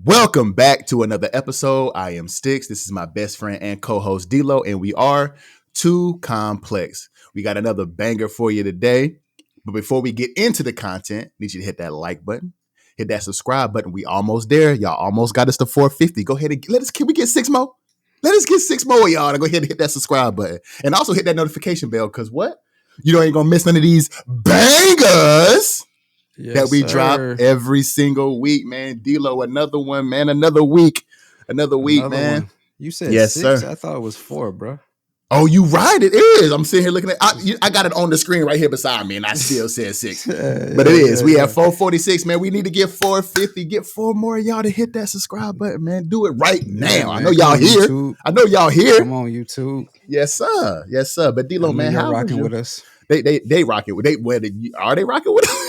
Welcome back to another episode. I am Sticks. This is my best friend and co-host D-Lo, and we are Too Complex. We got another banger for you today. But before we get into the content, I need you to hit that like button, hit that subscribe button. We almost there. Y'all almost got us to 450. Go ahead and can we get 6 more? Let us get 6 more, y'all. To go ahead and hit that subscribe button. And also hit that notification bell, because what? You ain't gonna miss none of these bangers. Yes, that we drop every single week, man. D-Lo, another one, man. Another week, man. One. You said yes, 6? Sir. I thought it was 4, bro. Oh, you right. It is. I'm sitting here looking at I got it on the screen right here beside me, and I still said 6. But it is. We have 446, man. We need to get 450. Get 4 more of y'all to hit that subscribe button, man. Do it right now. Yeah, I know y'all here. YouTube. I know y'all here. Come on, YouTube. Yes, sir. Yes, sir. But D-Lo, man, how rocking with us? They rocking with are they rocking with us?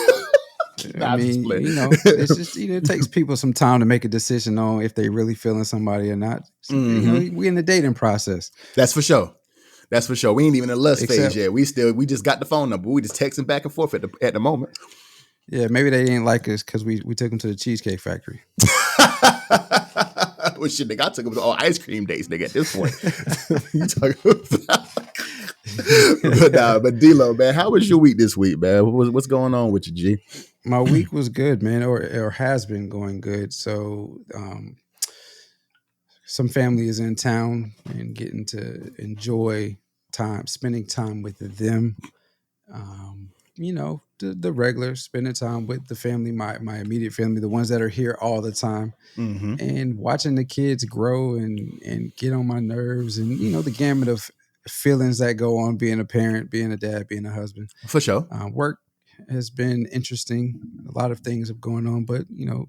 I mean, it's just it takes people some time to make a decision on if they really feeling somebody or not. So, we in the dating process. That's for sure. We ain't even in the lust phase yet. We just got the phone number. We just texting back and forth at the moment. Yeah, maybe they didn't like us because we took them to the Cheesecake Factory. Well, shit, nigga, I took them to all ice cream dates, nigga. At this point, you talking about? But D-Lo, man, how was your week this week, man? What's going on with you, G? My week was good, man, or has been going good. So, some family is in town and getting to enjoy spending time with them. The regular, spending time with the family, my immediate family, the ones that are here all the time, and watching the kids grow and get on my nerves, and the gamut of feelings that go on being a parent, being a dad, being a husband. For sure. Work has been interesting. A lot of things have going on, but I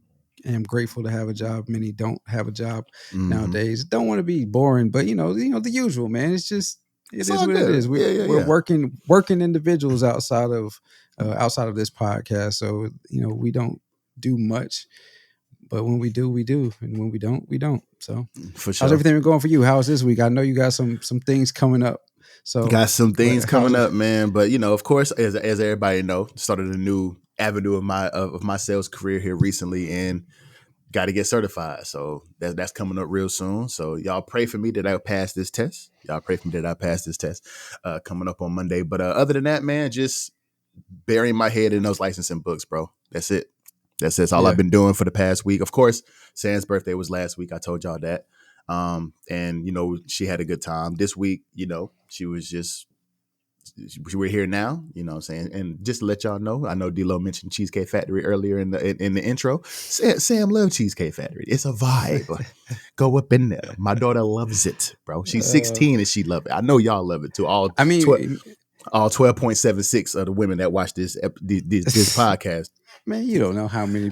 am grateful to have a job. Many don't have a job nowadays. Don't want to be boring, but the usual, man. It's just it is what good. It is. We're working individuals outside of this podcast. So we don't do much, but when we do, we do, and when we don't, we don't. So for sure. How's everything been going for you? How's this week? I know you got some things coming up. So got some things coming up, man. But of course, as everybody started a new avenue of my sales career here recently, and got to get certified. So that's coming up real soon. So y'all pray for me that I pass this test. Coming up on Monday. But other than that, man, just burying my head in those licensing books, bro. That's it. That's all I've been doing for the past week. Of course, Sam's birthday was last week. I told y'all that. And she had a good time. This week, she was just, we're here now, you know what I'm saying? And just to let y'all know, I know D-Lo mentioned Cheesecake Factory earlier in the intro. Sam loves Cheesecake Factory. It's a vibe. Go up in there. My daughter loves it, bro. She's 16 and she loves it. I know y'all love it too. All 12.76 of the women that watch this podcast. Man, you don't know how many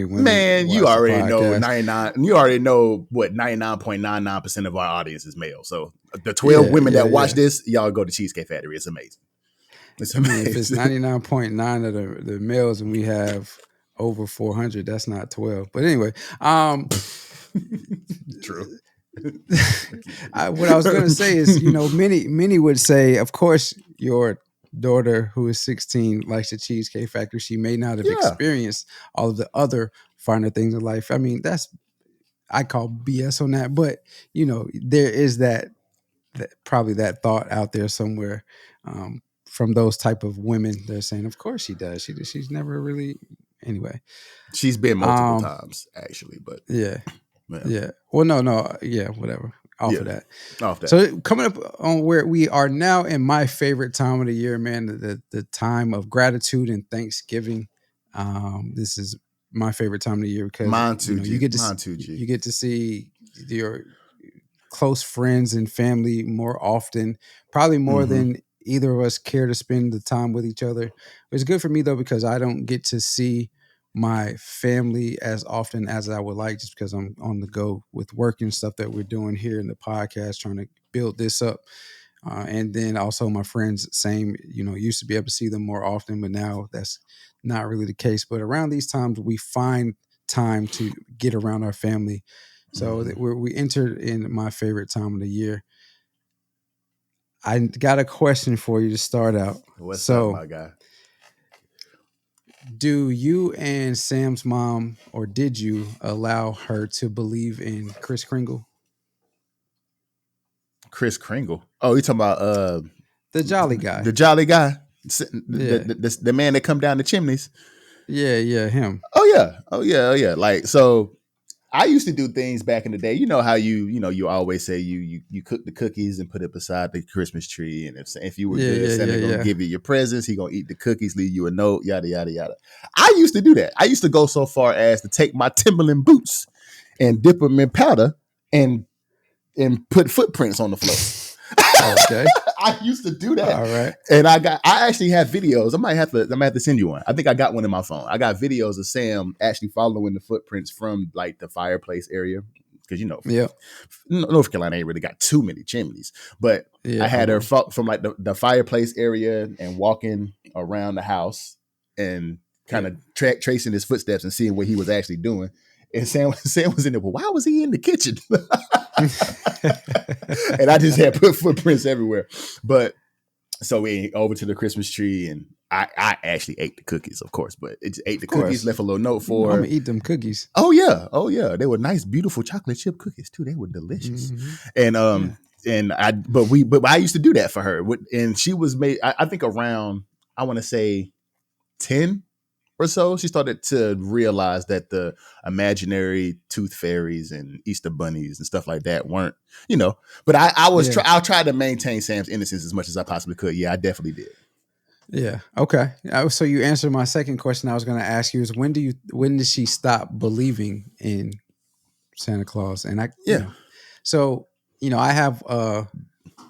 women. Man, you already know 99. You already know what 99.99% of our audience is male. So the 12 women that watch this, y'all go to Cheesecake Factory. It's amazing. It's amazing. If it's 99.9 of the males and we have over 400, that's not 12. But anyway, true. What I was going to say is, many would say, of course, your daughter who is 16 likes the Cheesecake Factory. She may not have experienced all of the other finer things in life. I mean, I call BS on that, but there is that probably that thought out there somewhere from those type of women. They're saying, of course she does. She's never really anyway. She's been multiple times actually, but yeah. Well, no, yeah, whatever. Off of that. So coming up on where we are now in my favorite time of the year, man, the time of gratitude and Thanksgiving. This is my favorite time of the year because you get to see your close friends and family more often, probably more than either of us care to spend the time with each other. It's good for me though because I don't get to see my family as often as I would like, just because I'm on the go with work and stuff that we're doing here in the podcast, trying to build this up. And then also my friends, same, used to be able to see them more often, but now that's not really the case. But around these times, we find time to get around our family. So we entered in my favorite time of the year. I got a question for you to start out. What's up, my guy? Do you and Sam's mom, or did you allow her to believe in Kris Kringle? Kris Kringle. Oh, you talking about the jolly guy? The jolly guy, Yeah. the man that come down the chimneys. Yeah, him. Oh yeah. Like, so I used to do things back in the day. You know how you always say you cook the cookies and put it beside the Christmas tree, and if you were good, Santa gonna give you your presents. He gonna eat the cookies, leave you a note, yada yada yada. I used to do that. I used to go so far as to take my Timberland boots and dip them in powder and put footprints on the floor. Okay. I used to do that. All right. And I actually have videos. I might have to send you one. I think I got one in my phone. I got videos of Sam actually following the footprints from like the fireplace area. Because North Carolina ain't really got too many chimneys. But I had her from like the fireplace area and walking around the house and kind of tracing his footsteps and seeing what he was actually doing. And Sam was in there. Well, why was he in the kitchen? And I just had put footprints everywhere. But so we over to the Christmas tree, and I actually ate the cookies, of course, but it ate the cookies, left a little note for. I'm gonna eat them cookies. Oh yeah, they were nice, beautiful chocolate chip cookies too. They were delicious, and but I used to do that for her, and she was made. I think around, I want to say 10 or so, she started to realize that the imaginary tooth fairies and Easter bunnies and stuff like that weren't, but I'll try to maintain Sam's innocence as much as I possibly could. Yeah, I definitely did. Yeah. Okay. So you answered my second question. I was going to ask you is when did she stop believing in Santa Claus? And so, I have a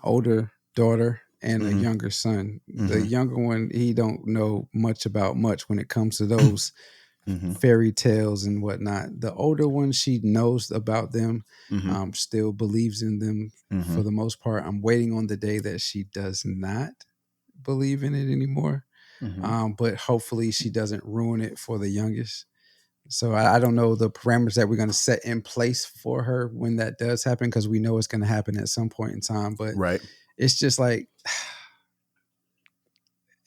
older daughter and a younger son. The younger one, he don't know much about much when it comes to those fairy tales and whatnot. The older one, she knows about them, still believes in them for the most part. I'm waiting on the day that she does not believe in it anymore. But hopefully she doesn't ruin it for the youngest. So I don't know the parameters that we're going to set in place for her when that does happen, because we know it's going to happen at some point in time. But it's just like,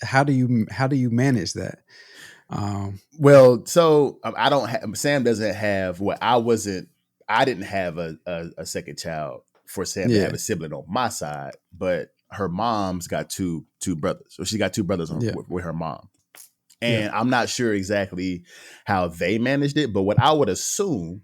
how do you manage that? Well, so I don't have, Sam doesn't have what I didn't have a second child for Sam to have a sibling on my side, but her mom's got two brothers. So she got two brothers with her mom. And I'm not sure exactly how they managed it, but what I would assume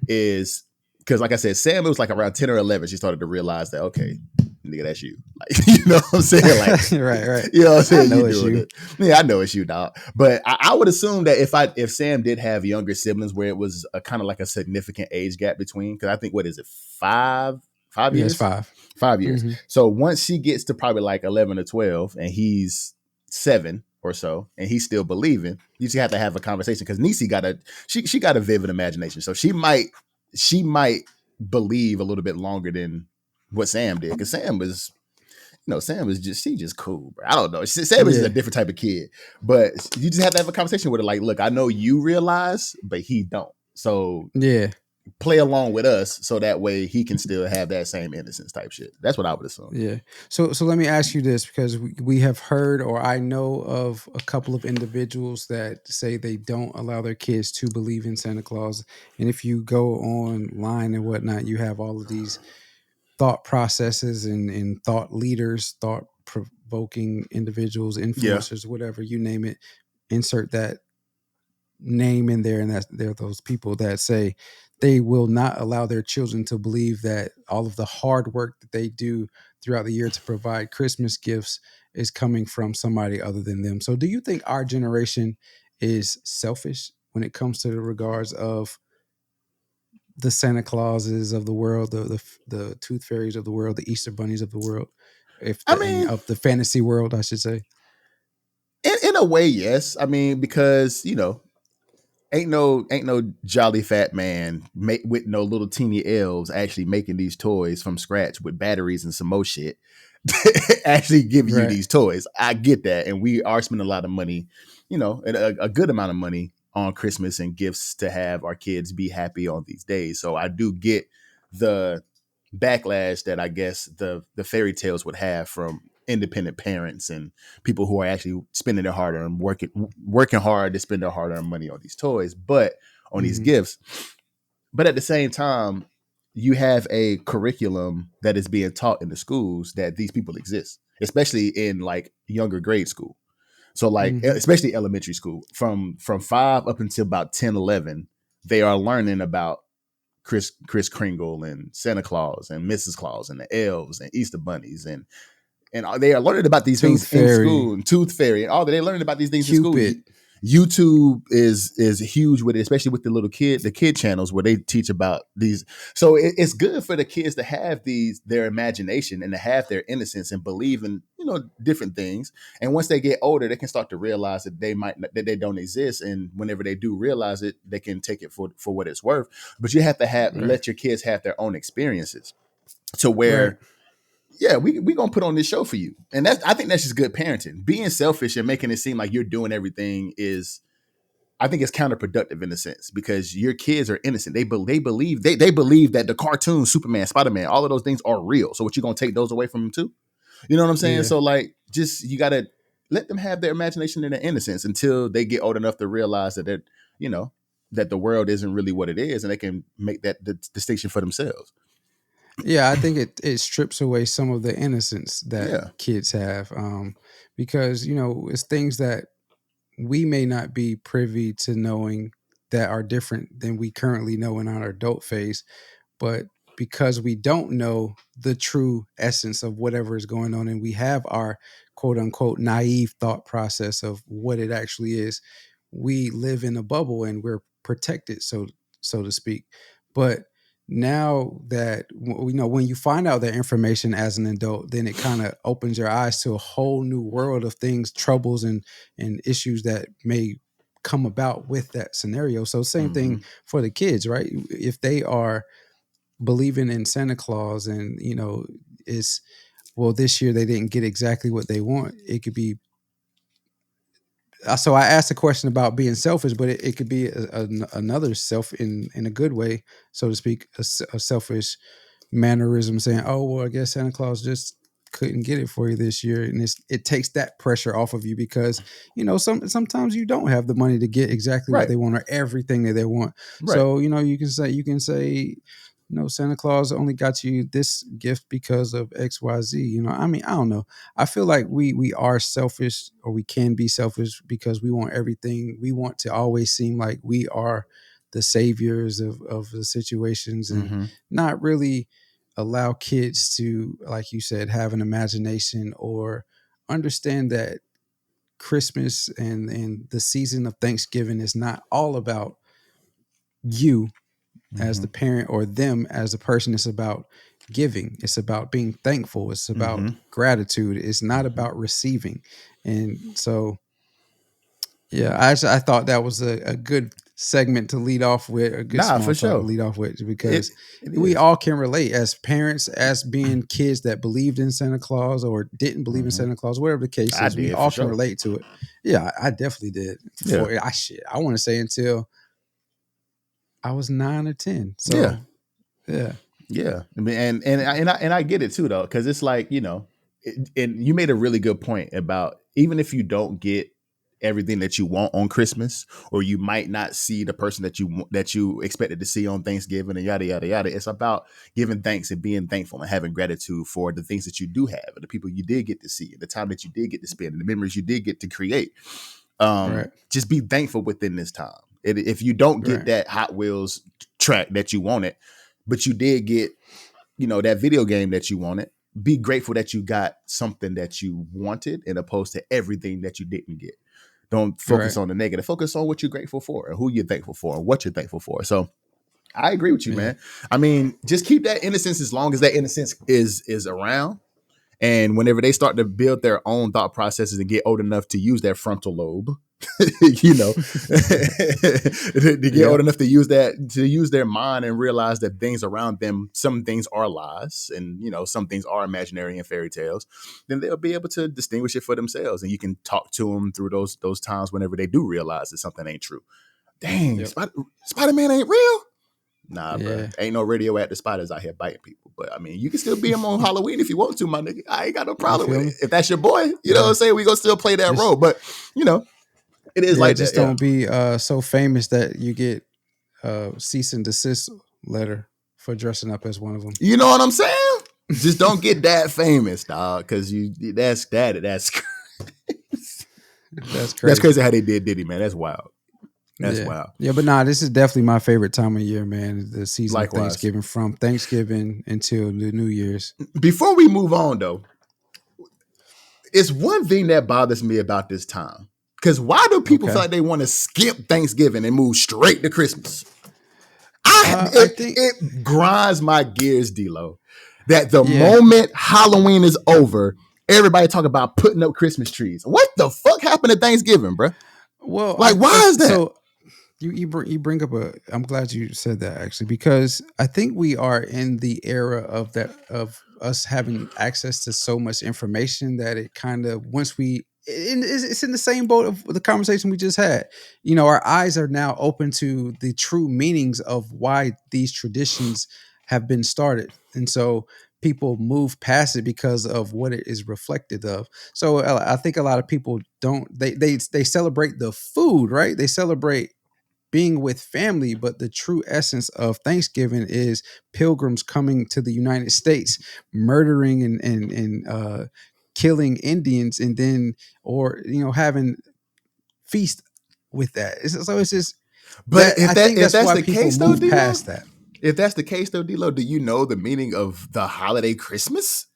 is, because like I said, Sam, it was like around 10 or 11, she started to realize that, okay, nigga, that's you. Like, you know what I'm saying? Like, right. You know what I'm saying? I know it's you. Yeah, I know it's you, dog. But I would assume that if Sam did have younger siblings where it was a kind of like a significant age gap between, because I think, what is it, 5 years? Yes, 5 years. So once she gets to probably like 11 or 12 and he's 7 or so, and he's still believing, you just have to have a conversation, because Niecy she got a vivid imagination. So she might believe a little bit longer than what Sam did, because Sam was just cool, bro. I don't know. Sam is just a different type of kid, but you just have to have a conversation with her. Like, look, I know you realize, but he don't. So play along with us, so that way he can still have that same innocence type shit. That's what I would assume. Yeah. So let me ask you this, because we have heard, or I know of a couple of individuals that say they don't allow their kids to believe in Santa Claus. And if you go online and whatnot, you have all of these thought processes and thought leaders, thought provoking individuals, influencers, whatever, you name it, insert that name in there, and they're those people that say they will not allow their children to believe that all of the hard work that they do throughout the year to provide Christmas gifts is coming from somebody other than them. So do you think our generation is selfish when it comes to the regards of the Santa Clauses of the world, the tooth fairies of the world, the Easter bunnies of the world, of the fantasy world, I should say? In a way, yes. I mean, because ain't no jolly fat man with no little teeny elves actually making these toys from scratch with batteries and some more shit. Actually giving you these toys. I get that, and we are spending a lot of money, a good amount of money on Christmas and gifts to have our kids be happy on these days. So I do get the backlash that I guess the fairy tales would have from independent parents and people who are actually spending their hard earned working hard to spend their hard earned money on these toys, but on these gifts. But at the same time, you have a curriculum that is being taught in the schools that these people exist, especially in like younger grade school. So like, especially elementary school, from 5 up until about 10, 11, they are learning about Kris Kringle and Santa Claus and Mrs. Claus and the elves and Easter bunnies and they are learning about these things in school, and Tooth Fairy and all that. They're learning about these things in school. YouTube is huge with it, especially with the kid channels where they teach about these. So it's good for the kids to have their imagination and to have their innocence and believe in, different things. And once they get older, they can start to realize that they don't exist. And whenever they do realize it, they can take it for what it's worth. But you have to let your kids have their own experiences to where, yeah, we gonna put on this show for you. And I think that's just good parenting. Being selfish and making it seem like you're doing everything I think it's counterproductive in a sense, because your kids are innocent. They believe that the cartoon, Superman, Spider-Man, all of those things are real. So what, you gonna take those away from them too? You know what I'm saying? Yeah. So like, you gotta let them have their imagination and their innocence until they get old enough to realize that that the world isn't really what it is, and they can make that distinction for themselves. Yeah, I think it strips away some of the innocence that kids have, because it's things that we may not be privy to knowing that are different than we currently know in our adult phase, but because we don't know the true essence of whatever is going on, and we have our quote unquote naive thought process of what it actually is, we live in a bubble and we're protected, so to speak. But now that when you find out that information as an adult, then it kind of opens your eyes to a whole new world of things, troubles and issues that may come about with that scenario. So same thing for the kids, right? If they are believing in Santa Claus and it's, well, this year they didn't get exactly what they want, it could be, so I asked a question about being selfish, but it could be another self in a good way, so to speak, a selfish mannerism, saying, "Oh, well, I guess Santa Claus just couldn't get it for you this year," and it takes that pressure off of you, because sometimes you don't have the money to get exactly what they want or everything that they want. Right. So you can say. Santa Claus only got you this gift because of XYZ. I mean, I don't know. I feel like we are selfish, or we can be selfish, because we want everything. We want to always seem like we are the saviors of the situations, and not really allow kids to, like you said, have an imagination or understand that Christmas and the season of Thanksgiving is not all about you as the parent or them as a person. It's about giving. It's about being thankful. It's about gratitude. It's not about receiving. And so, yeah, I thought that was a good segment to lead off with, a good small talk to lead off with, because we all can relate as parents, as being kids that believed in Santa Claus or didn't believe in Santa Claus, whatever the case is. We all can relate to it. Yeah, I definitely did. I want to say until I was 9 or 10. So yeah. I mean, and I get it too, though, because it's like, and you made a really good point about, even if you don't get everything that you want on Christmas, or you might not see the person that you expected to see on Thanksgiving, and yada yada yada. It's about giving thanks and being thankful and having gratitude for the things that you do have, and the people you did get to see, and the time that you did get to spend, and the memories you did get to create. Just be thankful within this time. If you don't get that Hot Wheels track that you wanted, but you did get, that video game that you wanted, be grateful that you got something that you wanted, and opposed to everything that you didn't get. Don't focus on the negative. Focus on what you're grateful for, and who you're thankful for, and what you're thankful for. So I agree with you, man. I mean, just keep that innocence as long as that innocence is around. And whenever they start to build their own thought processes and get old enough to use their frontal lobe, to get old enough to use their mind and realize that things around them, some things are lies, and some things are imaginary and fairy tales, then they'll be able to distinguish it for themselves, and you can talk to them through those times whenever they do realize that something ain't true. Dang, Spider-Man ain't real. Nah, bro. Ain't no radioactive spiders out here biting people. But I mean, you can still be him on Halloween if you want to, my nigga. I ain't got no problem with it. If that's your boy, you know what I'm saying? We gonna still play that role. But it is like just that. Don't be so famous that you get cease and desist letter for dressing up as one of them. You know what I'm saying? Just don't get that famous, dog. Cause that's crazy. That's crazy how they did Diddy, man. That's wild. That's wild. Yeah, but this is definitely my favorite time of year, man. The season of Thanksgiving, from Thanksgiving until the New Year's. Before we move on, though, it's one thing that bothers me about this time. Because why do people feel like they want to skip Thanksgiving and move straight to Christmas? I think it grinds my gears, D-Lo, that the moment Halloween is over, everybody talk about putting up Christmas trees. What the fuck happened to Thanksgiving, bro? Well, why is that? So you bring up I'm glad you said that, actually, because I think we are in the era of us having access to so much information that it kind of, once it's in the same boat of the conversation we just had. Our eyes are now open to the true meanings of why these traditions have been started. And so people move past it because of what it is reflected of. So I think a lot of people they celebrate the food, right? They celebrate being with family, but the true essence of Thanksgiving is pilgrims coming to the United States, murdering and killing Indians, and then having feast with that. So it's just. But if that's why the people case, move though, past that. If that's the case, though, D-Lo, do you know the meaning of the holiday Christmas?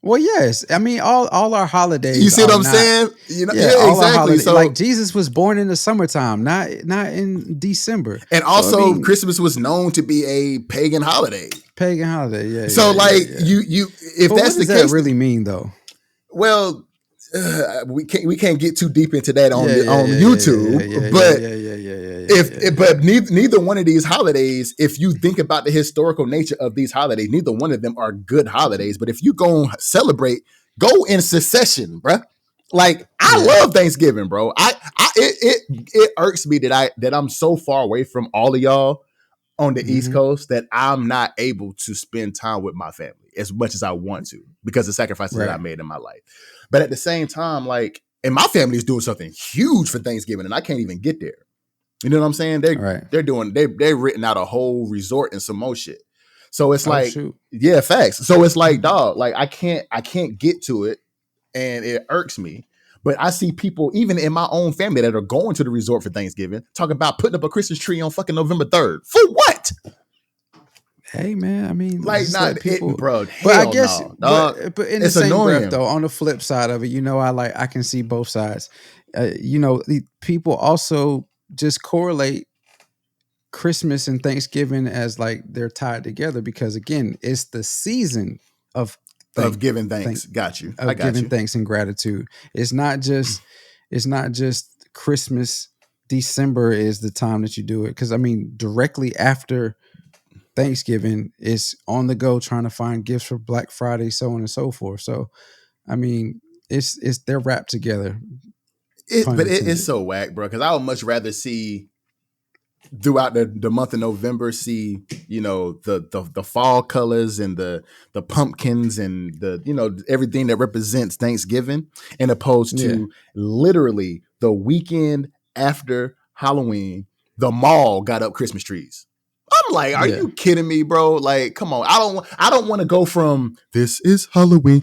Well, yes. I mean, all our holidays. You see what I'm saying? Exactly. So, like, Jesus was born in the summertime, not in December. And also, Christmas was known to be a pagan holiday. Yeah. So, you if that's the case, that really mean, though? Well, we can't get too deep into that on YouTube. But neither one of these holidays, if you think about the historical nature of these holidays, neither one of them are good holidays. But if you go celebrate, go in succession, bruh. Like, I love Thanksgiving, bro. It irks me that I'm so far away from all of y'all on the East Coast that I'm not able to spend time with my family as much as I want to because of sacrifices that I made in my life. But at the same time, and my family is doing something huge for Thanksgiving, and I can't even get there. You know what I'm saying? They're written out a whole resort and some more shit. So it's facts. So it's like, dog, like I can't get to it, and it irks me. But I see people, even in my own family, that are going to the resort for Thanksgiving, talking about putting up a Christmas tree on fucking November 3rd. For what? Hey, man, I mean, people, bro. But I guess, but in the same breath, though, on the flip side of it, I can see both sides. People also just correlate Christmas and Thanksgiving as like they're tied together because, again, it's the season of giving thanks. Got you. Of giving thanks and gratitude. It's not just Christmas. December is the time that you do it, because I mean, directly after Thanksgiving is on the go trying to find gifts for Black Friday, so on and so forth. So, I mean, they're wrapped together. It's so whack, bro. Because I would much rather see throughout the month of November, see the fall colors and the pumpkins and the everything that represents Thanksgiving, and opposed to literally the weekend after Halloween, the mall got up Christmas trees. I'm like, are you kidding me, bro? Like, come on. I don't want to go from this is Halloween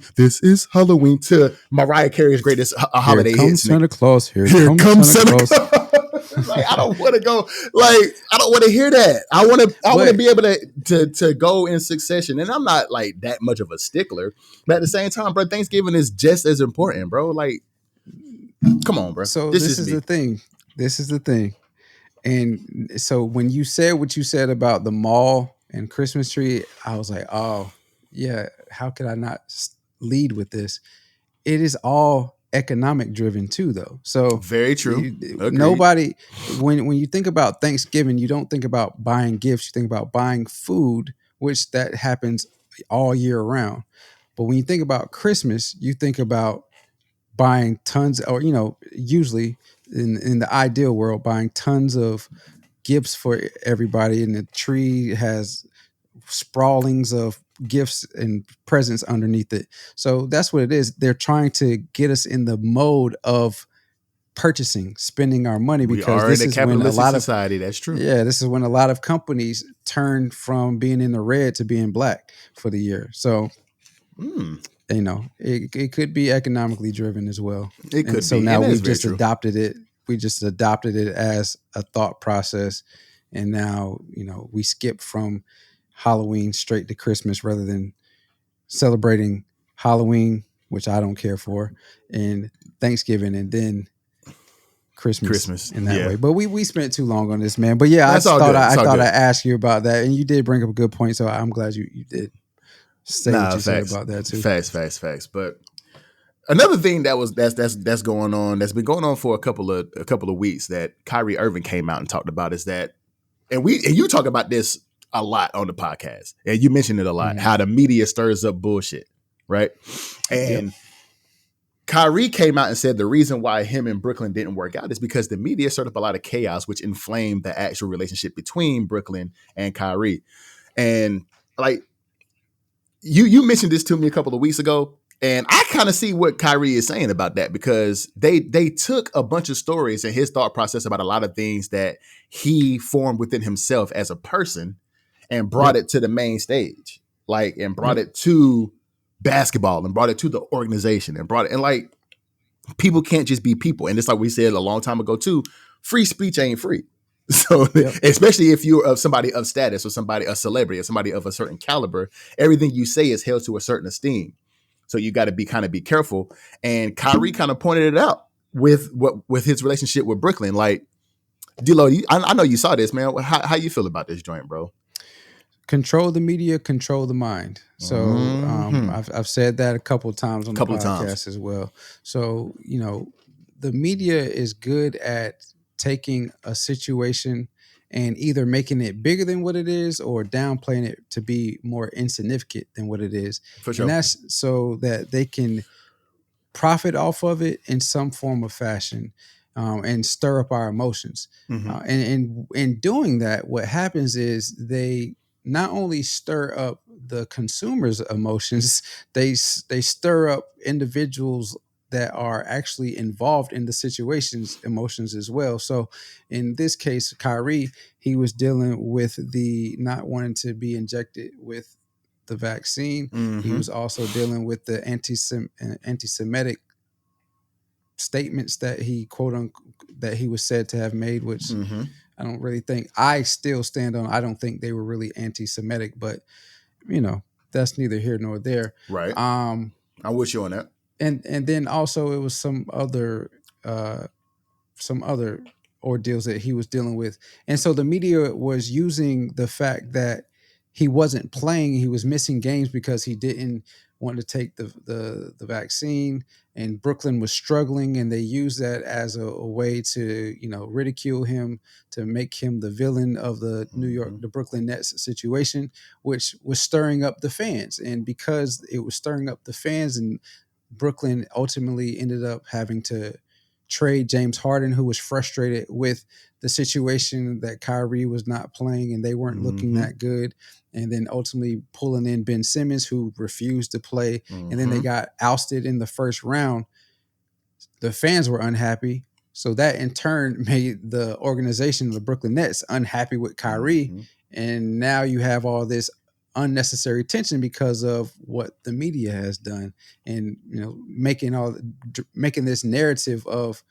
to Mariah Carey's greatest holiday hits. Here comes Santa Claus. Here comes Santa Claus. Like, I don't want to go. Like, I don't want to hear that. I want to be able to go in succession. And I'm not like that much of a stickler, but at the same time, bro, Thanksgiving is just as important, bro. Like, come on, bro. So this is the thing. This is the thing. And so when you said what you said about the mall and Christmas tree, I was like, oh, yeah, how could I not lead with this? It is all economic driven too, though. So very true. Nobody, when you think about Thanksgiving, you don't think about buying gifts. You think about buying food, which that happens all year round. But when you think about Christmas, you think about buying tons, or usually in the ideal world, buying tons of gifts for everybody, and the tree has sprawlings of gifts and presents underneath it. So that's what it is. They're trying to get us in the mode of purchasing, spending our money, because this is when a lot of society. That's true. Yeah, this is when a lot of companies turn from being in the red to being black for the year. So, you know, it could be economically driven as well. It could so be. now we've just adopted it. We just adopted it as a thought process, and now, you know, we skip from Halloween straight to Christmas rather than celebrating Halloween, which I don't care for, and Thanksgiving, and then Christmas in that way. But we spent too long on this, man. But yeah, I thought I'd ask you about that, and you did bring up a good point, so I'm glad you did say what you said about that too. Facts. But another thing that's going on, that's been going on for a couple of weeks, that Kyrie Irving came out and talked about, is that, and you talk about this a lot on the podcast, and you mentioned it a lot, how the media stirs up bullshit, right? And Kyrie came out and said the reason why him and Brooklyn didn't work out is because the media stirred up a lot of chaos, which inflamed the actual relationship between Brooklyn and Kyrie. And like you mentioned this to me a couple of weeks ago, and I kind of see what Kyrie is saying about that, because they took a bunch of stories and his thought process about a lot of things that he formed within himself as a person and brought it to the main stage, and brought it to basketball, and brought it to the organization, and brought it, and like, people can't just be people. And it's like we said a long time ago too, free speech ain't free. So especially if you're of somebody of status, or somebody, a celebrity, or somebody of a certain caliber, everything you say is held to a certain esteem. So you got to be careful. And Kyrie kind of pointed it out with his relationship with Brooklyn. Like, D-Lo, I know you saw this, man. How you feel about this joint, bro? Control the media, control the mind. So I've said that a couple of times on the podcast as well. So, you know, the media is good at taking a situation and either making it bigger than what it is, or downplaying it to be more insignificant than what it is. For sure. And that's so that they can profit off of it in some form of fashion, and stir up our emotions. And in doing that, what happens is they not only stir up the consumer's emotions, they stir up individuals that are actually involved in the situation's emotions as well. So in this case, Kyrie, he was dealing with the not wanting to be injected with the vaccine. He was also dealing with the anti-Semitic statements that he that he was said to have made, which I don't really think, I still stand on. I don't think they were really anti-Semitic, but you know, that's neither here nor there. Right. I'm with you on that. And then also it was some other ordeals that he was dealing with. And so the media was using the fact that he wasn't playing, he was missing games because he didn't want to take the vaccine, and Brooklyn was struggling, and they used that as a way to, you know, ridicule him, to make him the villain of the the Brooklyn Nets situation, which was stirring up the fans. And because it was stirring up the fans, and Brooklyn ultimately ended up having to trade James Harden, who was frustrated with the situation that Kyrie was not playing and they weren't looking that good. And then ultimately pulling in Ben Simmons, who refused to play. And then they got ousted in the first round. The fans were unhappy. So that in turn made the organization of the Brooklyn Nets unhappy with Kyrie. And now you have all this unnecessary tension because of what the media has done, and, you know, making this narrative of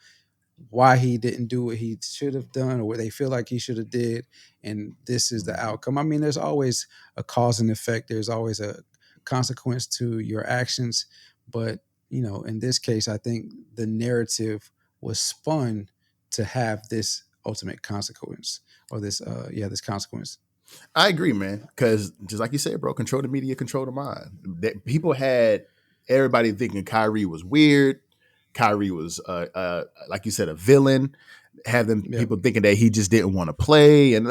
why he didn't do what he should have done, or what they feel like he should have did, and this is the outcome. I mean, there's always a cause and effect. There's always a consequence to your actions, but, you know, in this case, I think the narrative was spun to have this ultimate consequence, or this consequence. I agree, man. Because just like you said, bro, control the media, control the mind. That people had everybody thinking Kyrie was weird. Kyrie was, like you said, a villain. Having people thinking that he just didn't want to play, and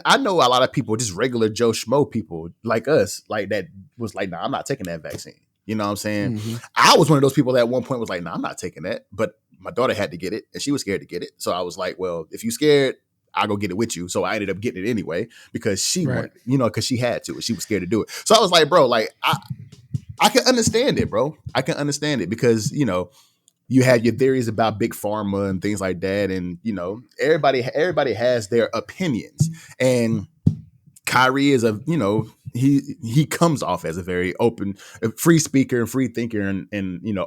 I know a lot of people, just regular Joe Schmo people like us, like that, was like, "Nah, I'm not taking that vaccine." You know what I'm saying? I was one of those people that at one point was like, "Nah, I'm not taking that," but my daughter had to get it, and she was scared to get it. So I was like, "Well, if you're scared, I'll go get it with you. So I ended up getting it anyway because she wanted, because she had to. She was scared to do it. So I was like, bro, like I can understand it, bro. I can understand it because, you had your theories about big pharma and things like that. And, everybody has their opinions. And Kyrie is he comes off as a very open, free speaker and free thinker and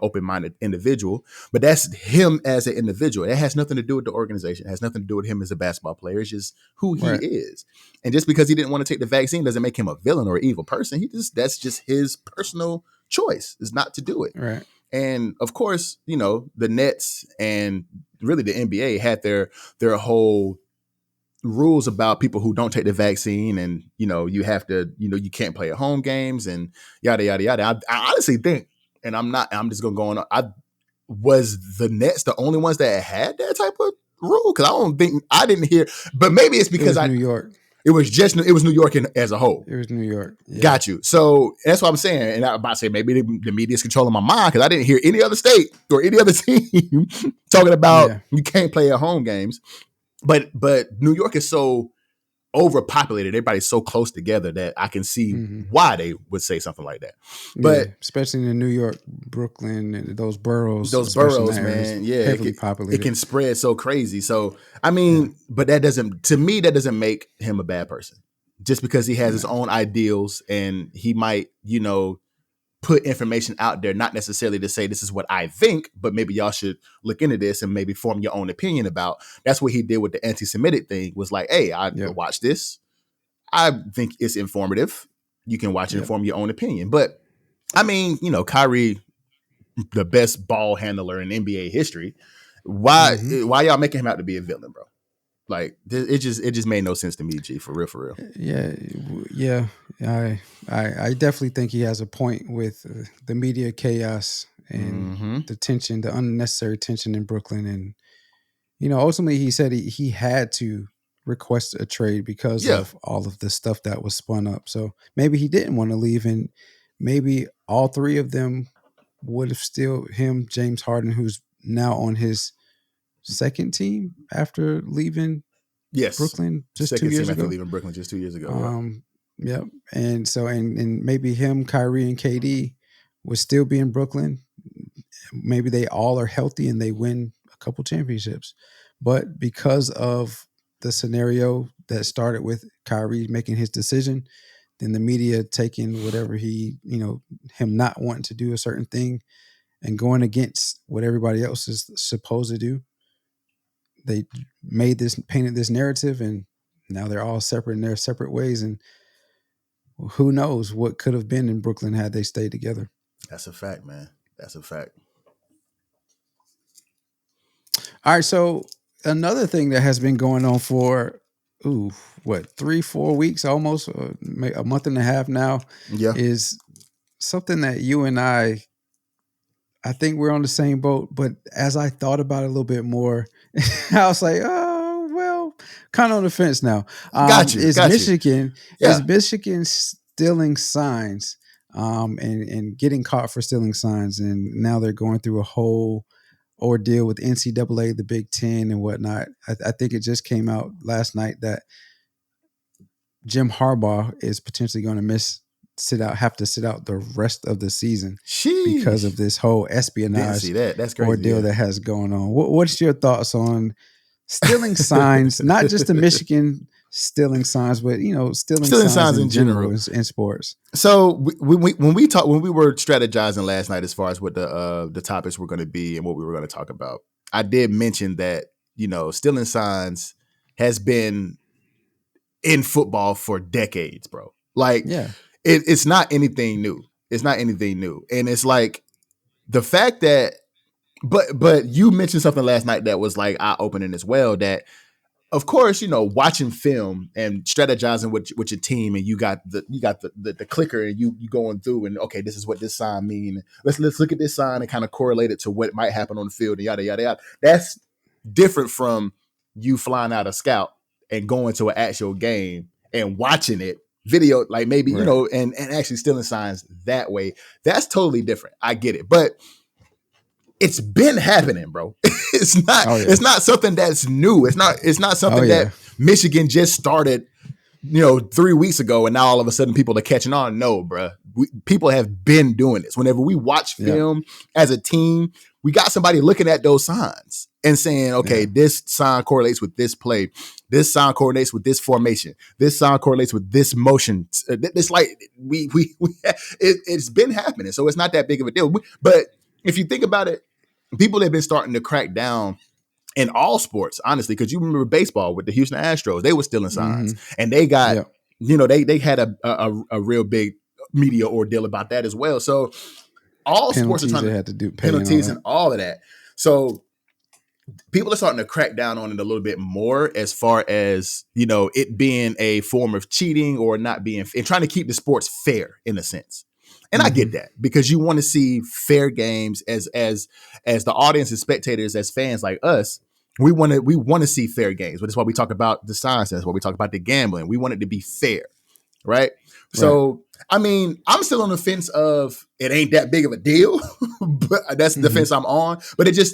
open-minded individual. But that's him as an individual. It has nothing to do with the organization. It has nothing to do with him as a basketball player. It's just who he is. And just because he didn't want to take the vaccine doesn't make him a villain or an evil person. That's just his personal choice is not to do it. Right. And of course, the Nets and really the NBA had their whole rules about people who don't take the vaccine, and you have to, you can't play at home games and yada yada yada. I honestly think, and I'm just gonna go on. Was the Nets the only ones that had that type of rule? Because I didn't hear, but maybe it's because New York. It was New York as a whole. It was New York. Yeah. Got you. So that's what I'm saying. And I'm about to say maybe the media is controlling my mind because I didn't hear any other state or any other team talking about you can't play at home games. But New York is so overpopulated. Everybody's so close together that I can see why they would say something like that. But especially in New York, Brooklyn, and those boroughs, man, heavily populated. It can spread so crazy. So I mean, but that doesn't make him a bad person. Just because he has his own ideals and he might, put information out there, not necessarily to say this is what I think, but maybe y'all should look into this and maybe form your own opinion about. That's what he did with the anti-Semitic thing, was like, hey, I watch this. I think it's informative. You can watch it and form your own opinion. But I mean, Kyrie, the best ball handler in NBA history. Why y'all making him out to be a villain, bro? Like it just made no sense to me, G, for real. Yeah. I definitely think he has a point with the media chaos and the tension, the unnecessary tension in Brooklyn. And, ultimately he said he had to request a trade because of all of the stuff that was spun up. So maybe he didn't want to leave, and maybe all three of them would have still him, James Harden, who's now on his second team after leaving Brooklyn just 2 years ago. After leaving Brooklyn just 2 years ago. Yep. And so, and maybe him, Kyrie, and KD would still be in Brooklyn. Maybe they all are healthy and they win a couple championships. But because of the scenario that started with Kyrie making his decision, then the media taking whatever him not wanting to do a certain thing and going against what everybody else is supposed to do. They painted this narrative, and now they're all separate in their separate ways. And who knows what could have been in Brooklyn had they stayed together. That's a fact, man. That's a fact. All right. So another thing that has been going on for 3-4 weeks, almost a month and a half now, is something that you and I think we're on the same boat. But as I thought about it a little bit more, I was like, oh, well, kind of on the fence now. Is Michigan stealing signs and getting caught for stealing signs? And now they're going through a whole ordeal with NCAA, the Big Ten, and whatnot. I think it just came out last night that Jim Harbaugh is potentially going to have to sit out the rest of the season because of this whole espionage ordeal that has going on. What's your thoughts on stealing signs, not just the Michigan stealing signs, but stealing signs in general in sports? So when we were strategizing last night as far as what the topics were going to be and what we were going to talk about, I did mention that stealing signs has been in football for decades, bro. Like, it's not anything new. It's not anything new, and it's like the fact that. But you mentioned something last night that was like eye-opening as well. That, of course, watching film and strategizing with your team, and you got the clicker, and you going through and okay, this is what this sign mean. Let's look at this sign and kind of correlate it to what might happen on the field and yada yada yada. That's different from you flying out a scout and going to an actual game and watching it video, like maybe and actually stealing signs that way. That's totally different. I get it, but it's been happening, bro. It's not something that's new. It's not something that Michigan just started, 3 weeks ago, and now all of a sudden people are catching on. No, bro. People have been doing this. Whenever we watch film as a team, we got somebody looking at those signs and saying, okay, this sign correlates with this play. This sign correlates with this formation. This sign correlates with this motion. It's like it's been happening. So it's not that big of a deal. But if you think about it, people have been starting to crack down in all sports, honestly, because you remember baseball with the Houston Astros, they were stealing signs, and they got, they had a real big media ordeal about that as well. So all penalties sports are trying to have to do penalties and all of that. So people are starting to crack down on it a little bit more as far as, it being a form of cheating or not being, and trying to keep the sports fair in a sense. And I get that, because you want to see fair games as the audience and spectators, as fans like us. We want to see fair games. But that's why we talk about the science. That's why we talk about the gambling. We want it to be fair, right? So, I mean, I'm still on the fence of it ain't that big of a deal, but that's the fence I'm on. But it just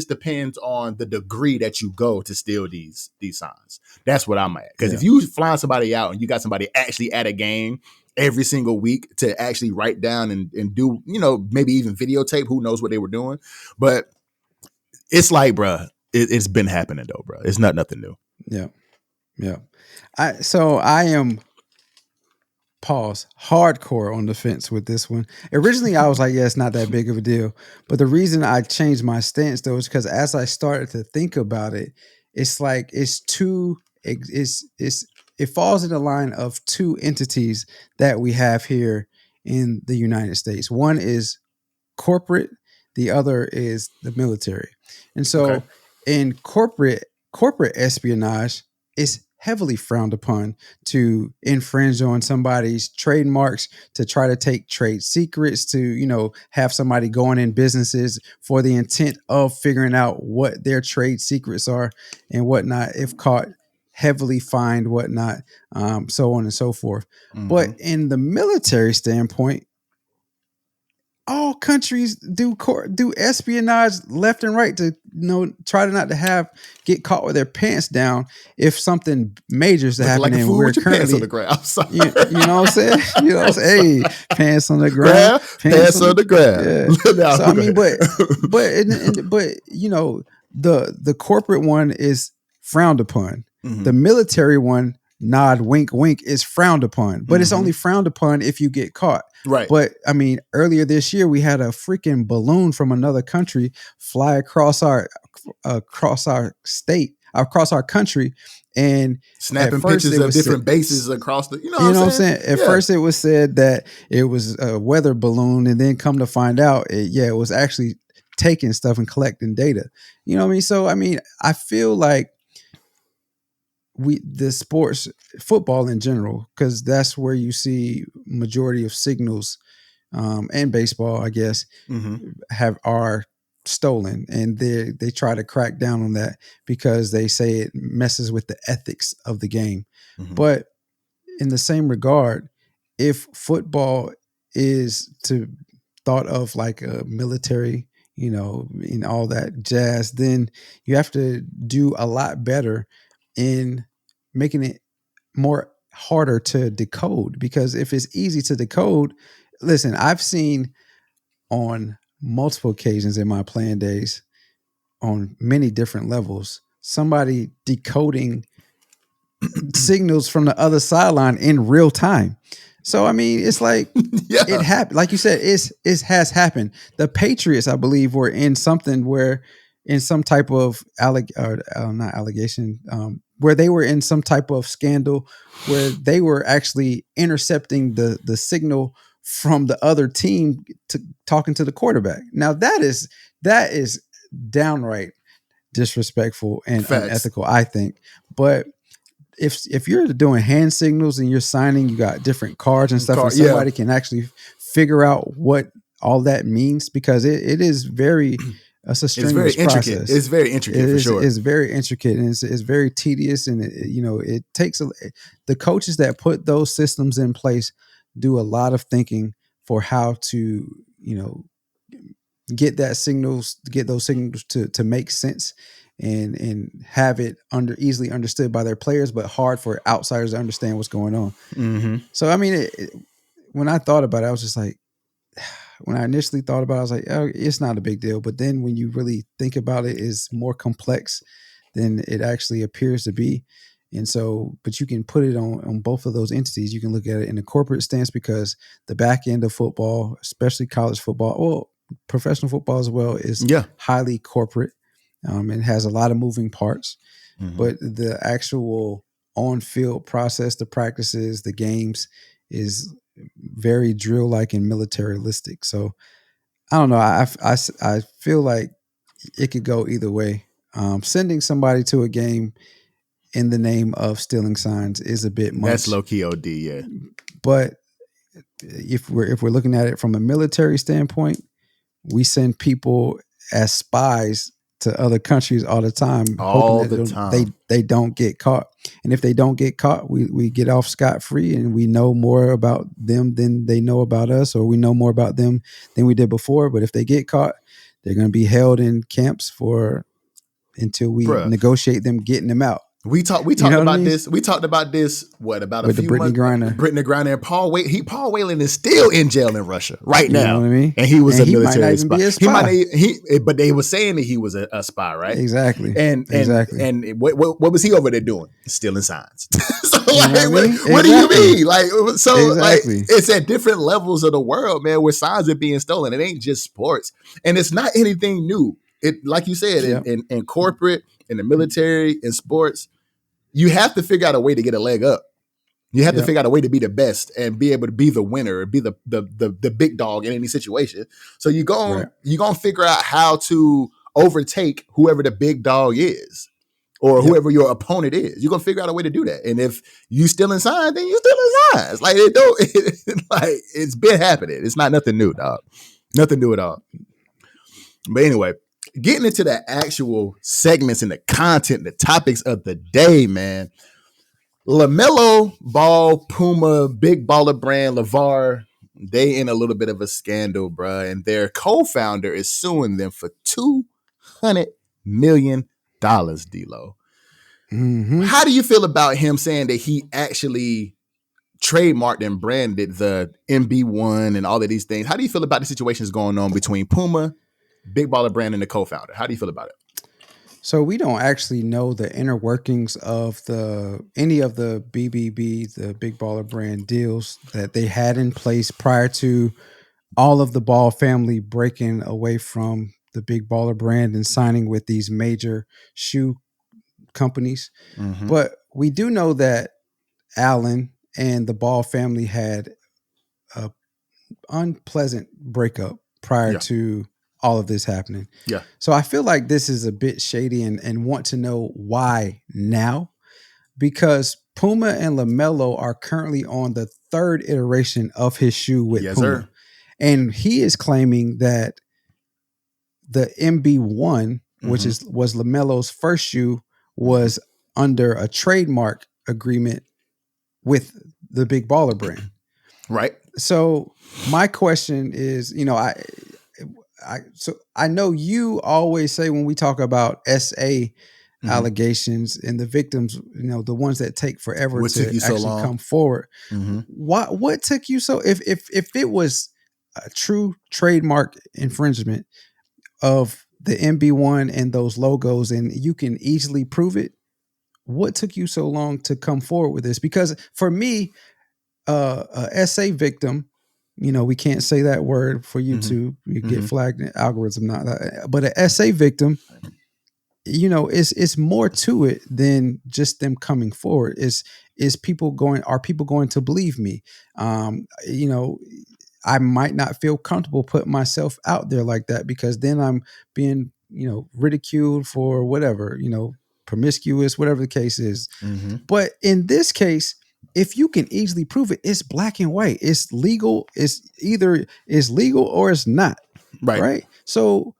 depends on the degree that you go to steal these signs. That's what I'm at. Because if you flying somebody out and you got somebody actually at a game every single week to actually write down and do, maybe even videotape, who knows what they were doing. But it's like, bruh, it's been happening though, bruh. It's nothing new. Yeah. I am hardcore on the fence with this one. Originally, I was like, yeah, it's not that big of a deal. But the reason I changed my stance though is because as I started to think about it, it's like it falls in the line of two entities that we have here in the United States. One is corporate, the other is the military. And so in corporate espionage, it's heavily frowned upon to infringe on somebody's trademarks, to try to take trade secrets, to, have somebody going in businesses for the intent of figuring out what their trade secrets are and whatnot. If caught, heavily fined, whatnot, so on and so forth. But in the military standpoint, all countries do espionage left and right to try to not to get caught with their pants down if something major is happening. Like we're currently pants on the ground. You know what I'm saying? You know what I'm saying? Hey, pants on the ground. Pants on the ground. Yeah. So I mean, but the corporate one is frowned upon. The military one, nod, wink, wink, is frowned upon. But it's only frowned upon if you get caught. Right. But I mean, earlier this year, we had a freaking balloon from another country fly across our state, across our country, and snapping pictures of different bases across the, you know what I'm saying? At first it was said that it was a weather balloon, and then come to find out, it was actually taking stuff and collecting data. You know what I mean? So, I mean, I feel like the sports, football in general, because that's where you see majority of signals, and baseball, I guess, are stolen, and they try to crack down on that because they say it messes with the ethics of the game. But in the same regard, if football is thought of like a military, and all that jazz, then you have to do a lot better in making it more harder to decode. Because if it's easy to decode, listen, I've seen on multiple occasions in my playing days, on many different levels, somebody decoding signals from the other sideline in real time. So, I mean, it's like, it happened. Like you said, it has happened. The Patriots, I believe, were in something where, in some type of not allegation, where they were in some type of scandal where they were actually intercepting the signal from the other team to talking to the quarterback. Now that is downright disrespectful and unethical, I think. But if you're doing hand signals and you're signing, you got different cards and stuff, and somebody can actually figure out what all that means, because it is very, it's a strenuous process. It's very intricate for sure. It's very intricate, and it's very tedious, and it takes the coaches that put those systems in place do a lot of thinking for how to get those signals to make sense and have it easily understood by their players, but hard for outsiders to understand what's going on. Mm-hmm. So I mean, when I thought about it, I was just like, when I initially thought about it, I was like, oh, it's not a big deal. But then when you really think about it, it's more complex than it actually appears to be. And so, but you can put it on both of those entities. You can look at it in a corporate stance, because the back end of football, especially college football, well, professional football as well, is highly corporate. It has a lot of moving parts, but the actual on-field process, the practices, the games is very drill-like and militaristic. So I don't know. I feel like it could go either way. Sending somebody to a game in the name of stealing signs is a bit much. That's low key OD, yeah. But if we're looking at it from a military standpoint, we send people as spies to other countries all the time, all hoping the time they don't get caught. And if they don't get caught, we get off scot-free, and we know more about them than they know about us, or we know more about them than we did before. But if they get caught, they're going to be held in camps until we negotiate them getting them out. We talked about this. We talked about this. What about with a few Brittany months? Griner. Brittany Griner and Paul Whelan. Paul Whelan is still in jail in Russia right now. You know what I mean? And he was a military might not even spy. be a spy. But they were saying that he was a spy, right? Exactly. And what was he over there doing? Stealing signs. So what do you mean? It's at different levels of the world, man, where signs are being stolen. It ain't just sports, and it's not anything new. It, like you said, in corporate, in the military, in sports, you have to figure out a way to get a leg up. You have to figure out a way to be the best and be able to be the winner, be the big dog in any situation. So you're gonna figure out how to overtake whoever the big dog is, or whoever your opponent is. You're gonna figure out a way to do that. And if you stealing signs, then you stealing signs. Like it's been happening. It's not nothing new, dog. Nothing new at all. But anyway, getting into the actual segments and the content, the topics of the day, man. LaMelo Ball, Puma, big baller brand, LeVar, they in a little bit of a scandal, bruh. And their co-founder is suing them for $200 million, D-Lo. Mm-hmm. How do you feel about him saying that he actually trademarked and branded the MB1 and all of these things? How do you feel about the situations going on between Puma, big baller brand, and the co-founder? How do you feel about it? So we don't actually know the inner workings of any of the BBB, the big baller brand deals that they had in place prior to all of the Ball family breaking away from the big baller brand and signing with these major shoe companies. Mm-hmm. But we do know that Allen and the Ball family had a unpleasant breakup prior to all of this happening. Yeah. So I feel like this is a bit shady and want to know why now, because Puma and LaMelo are currently on the third iteration of his shoe with Puma. Sir. And he is claiming that the MB1, which was LaMelo's first shoe, was under a trademark agreement with the big baller brand. Right. So my question is, I know you always say when we talk about SA allegations and the victims, the ones that take forever to actually come forward. What took you so? If it was a true trademark infringement of the MB1 and those logos, and you can easily prove it, what took you so long to come forward with this? Because for me, a SA victim, we can't say that word for YouTube. You get flagged. Algorithm not that. But an SA victim, it's more to it than just them coming forward. Are people going to believe me? I might not feel comfortable putting myself out there like that, because then I'm being, ridiculed for whatever, promiscuous, whatever the case is. But in this case, if you can easily prove it, it's black and white. It's legal. It's either it's legal or it's not. Right. So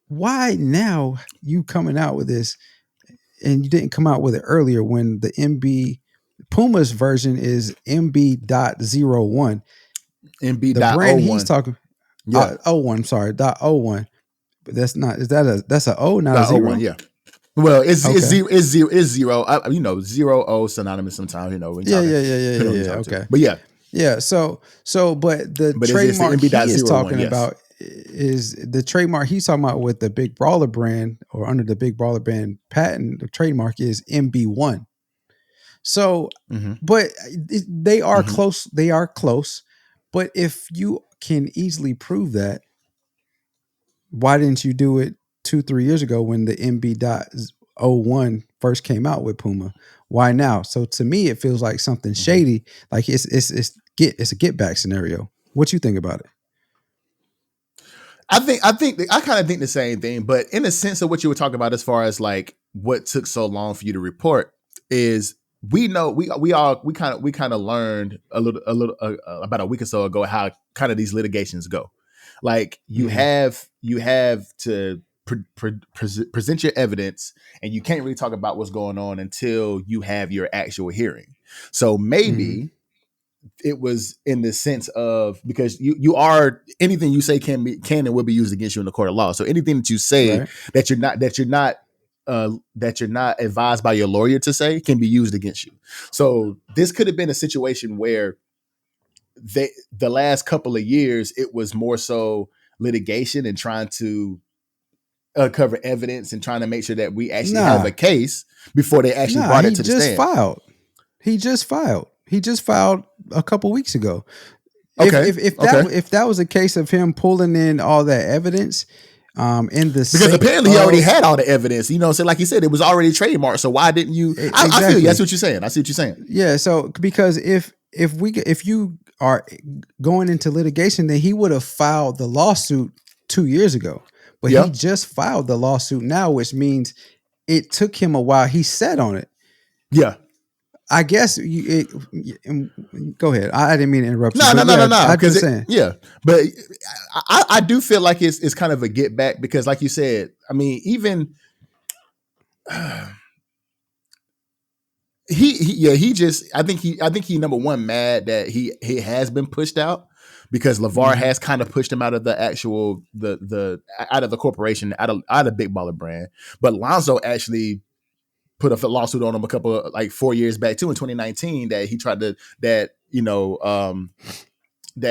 why now you coming out with this, and you didn't come out with it earlier when the MB Puma's version is MB.01. MB. The brand he's talking. .01. Sorry, .01. But that's not. That's a O, not a 0. Yeah. Well, it's zero. You know, 0 synonymous sometimes. You know, when Yeah. talking. Okay. But yeah. Yeah. But the trademark it's he is talking yes. about is the trademark he's talking about with the Big Baller brand or under the Big Baller brand patent. The trademark is MB1. So, but they are close. They are close. But if you can easily prove that, why didn't you do it 2-3 years ago when the MB.01 first came out with Puma? Why now? So to me, it feels like something shady. Like it's a get back scenario. What you think about it? I kind of think the same thing, but in a sense of what you were talking about, as far as like what took so long for you to report, is we know we kind of learned a little about a week or so ago how kind of these litigations go. Like you have to present your evidence, and you can't really talk about what's going on until you have your actual hearing. So maybe it was in the sense of, because you are, anything you say can and will be used against you in the court of law. So anything that you say that you're not advised by your lawyer to say can be used against you. So this could have been a situation where the last couple of years it was more so litigation and trying to cover evidence and trying to make sure that we actually have a case before they actually brought it to the stand. He just filed a couple weeks ago. If that was a case of him pulling in all that evidence, because apparently he already had all the evidence, you know, so like you said, it was already trademarked. So why didn't you? I feel you. That's what you're saying. I see what you're saying. Yeah. So because if you are going into litigation, then he would have filed the lawsuit 2 years ago, but he just filed the lawsuit now, which means it took him a while. He sat on it. Yeah. I guess go ahead. I didn't mean to interrupt you. No. Because but I do feel like it's kind of a get back, because like you said, I mean, even I think he number one mad that he has been pushed out, because LeVar has kind of pushed him out of the actual the out of the corporation, out of Big Baller brand. But Lonzo actually put a lawsuit on him a couple of, like 4 years back too, in 2019, that he tried to that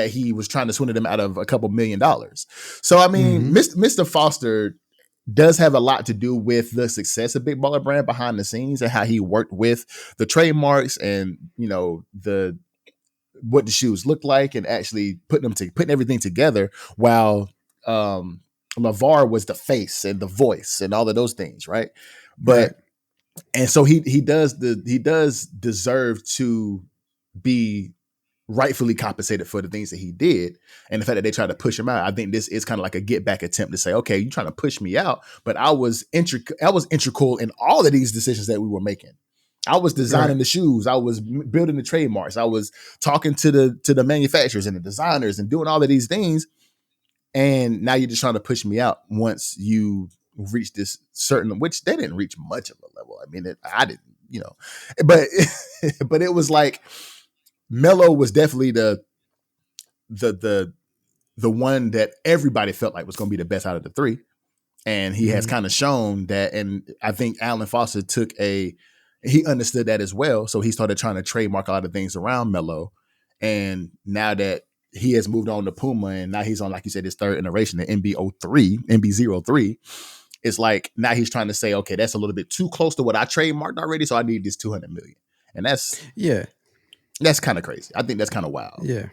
he was trying to swindle them out of a couple $1 million. So I mean, Mr. Foster does have a lot to do with the success of Big Baller brand behind the scenes, and how he worked with the trademarks and, you know, what the shoes look like, and actually putting everything together, while LeVar was the face and the voice and all of those things, right? But and so he does deserve to be rightfully compensated for the things that he did, and the fact that they tried to push him out. I think this is kind of like a get back attempt to say, okay, you're trying to push me out, but I was integral in all of these decisions that we were making. I was designing the shoes. I was building the trademarks. I was talking to the manufacturers and the designers and doing all of these things. And now you're just trying to push me out once you reach this certain, which they didn't reach much of a level. I mean, I didn't, you know, but but it was like Melo was definitely the one that everybody felt like was going to be the best out of the three. And he has kind of shown that. And I think Alan Foster he understood that as well. So he started trying to trademark a lot of things around Melo. And now that he has moved on to Puma, and now he's on, like you said, his third iteration, the MB03, it's like now he's trying to say, okay, that's a little bit too close to what I trademarked already, so I need this 200 million. And that's kind of crazy. I think that's kind of wild. Yeah.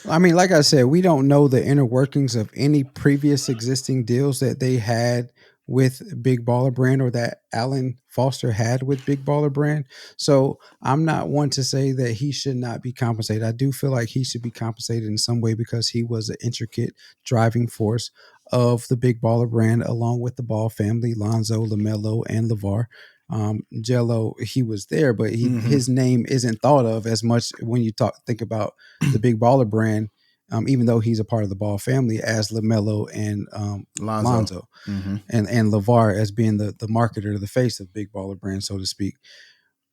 I mean, like I said, we don't know the inner workings of any previous existing deals that they had with Big Baller brand, or that Alan Foster had with Big Baller brand. So I'm not one to say that he should not be compensated. I do feel like he should be compensated in some way, because he was an intricate driving force of the Big Baller brand, along with the Ball family, Lonzo, LaMelo, and LeVar. Jello, he was there, but his name isn't thought of as much when you think about the Big Baller brand, even though he's a part of the Ball family, as LaMelo and Lonzo. And LeVar as being the marketer, the face of Big Baller brand, so to speak.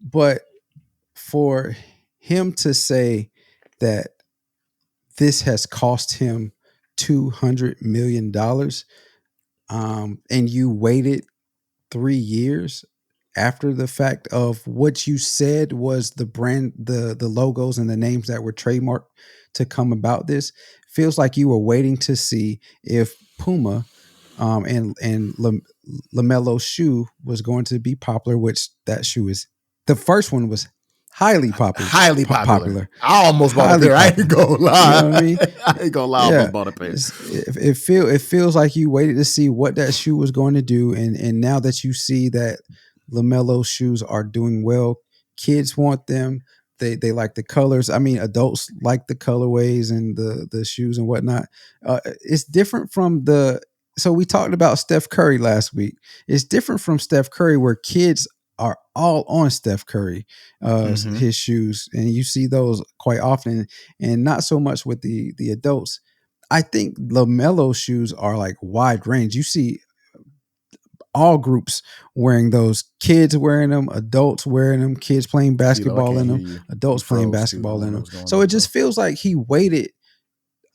But for him to say that this has cost him $200 million, and you waited 3 years after the fact of what you said was the brand, the logos and the names that were trademarked to come about this. Feels like you were waiting to see if Puma and LaMelo shoe was going to be popular, which that shoe is. The first one was highly popular. I almost bought a pair. I ain't gonna lie. You know what I mean? I ain't gonna lie. I almost bought a pair. It feels like you waited to see what that shoe was going to do, and now that you see that LaMelo shoes are doing well, kids want them. They like the colors. I mean, adults like the colorways and the shoes and whatnot. It's different from the. So we talked about Steph Curry last week. It's different from Steph Curry, where kids are all on Steph Curry, his shoes, and you see those quite often, and not so much with the adults. I think LaMelo shoes are like wide range. You see all groups wearing those, kids wearing them, adults wearing them, kids playing basketball in them, adults playing basketball in them. So it just feels like he waited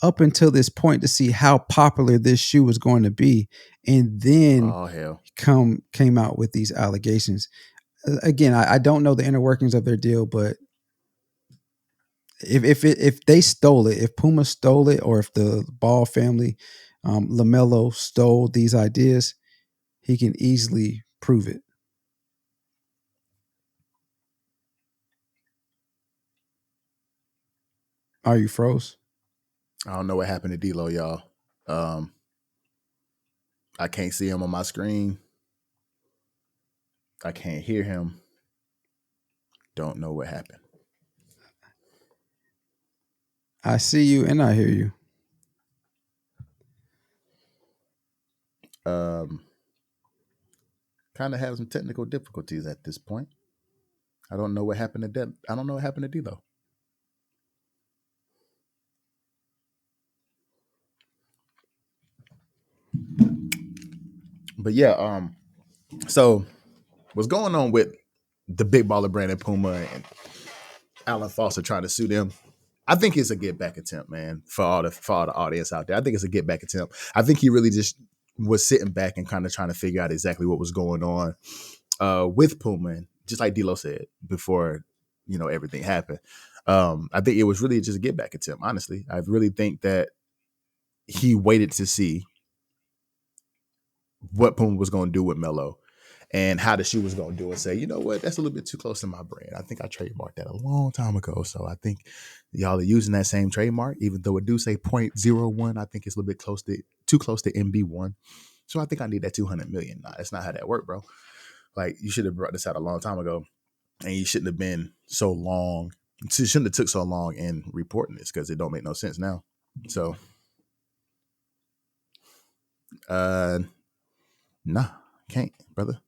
up until this point to see how popular this shoe was going to be, and then came out with these allegations. Again, I don't know the inner workings of their deal, but if they stole it, if Puma stole it, or if the Ball family, LaMelo stole these ideas, he can easily prove it. Are you froze? I don't know what happened to D-Lo, y'all. I can't see him on my screen. I can't hear him. Don't know what happened. I see you and I hear you. Kind of have some technical difficulties at this point. I don't know what happened to I don't know what happened to D-Lo. But yeah, so what's going on with the big baller brand and Puma and Alan Foster trying to sue them? I think it's a get back attempt, man, for all the audience out there. I think it's a get back attempt. I think he really just was sitting back and kind of trying to figure out exactly what was going on with Puma, and just like D-Lo said before, everything happened. I think it was really just a get back attempt. Honestly, I really think that he waited to see what Puma was going to do with Melo and how the shoe was going to do, and say, you know what, that's a little bit too close to my brand. I think I trademarked that a long time ago. So I think y'all are using that same trademark, even though it do say 0.01. I think it's a little bit too close to MB1. So I think I need that 200 million. Nah, that's not how that worked, bro. Like, you should have brought this out a long time ago, and you shouldn't have been so long. You shouldn't have took so long in reporting this, because it don't make no sense now. So, nah, can't, brother.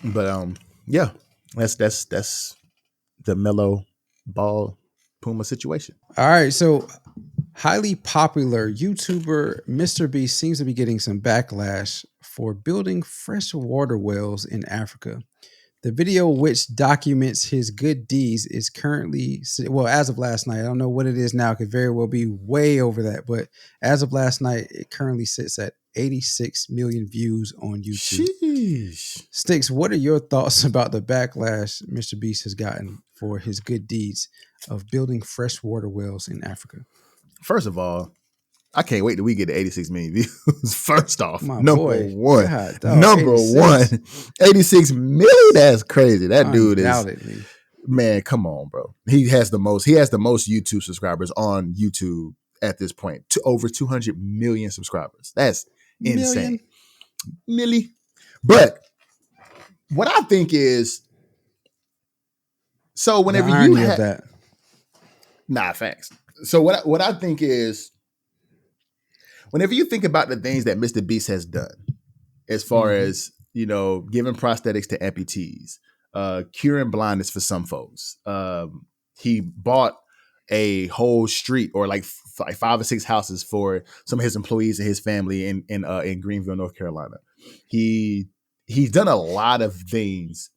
But yeah, that's the Melo Ball Puma situation. All right, so highly popular YouTuber Mr. Beast seems to be getting some backlash for building fresh water wells in Africa. The video, which documents his good deeds, is currently, well, as of last night, I don't know what it is now, could very well be way over that, but as of last night, it currently sits at 86 million views on YouTube. Sheesh. Sticks, what are your thoughts about the backlash Mr. Beast has gotten for his good deeds of building fresh water wells in Africa? First of all, I can't wait till we get to 86 million views. First off, number one, 86 million. That's crazy. That dude is, man, come on, bro. He has the most YouTube subscribers on YouTube at this point, to over 200 million subscribers. That's insane. Millie. But what I think is, so whenever you have that, facts. So what I think is, whenever you think about the things that Mr. Beast has done, as far as, giving prosthetics to amputees, curing blindness for some folks, he bought a whole street, or like 5 or 6 houses for some of his employees and his family in Greenville, North Carolina. He's done a lot of things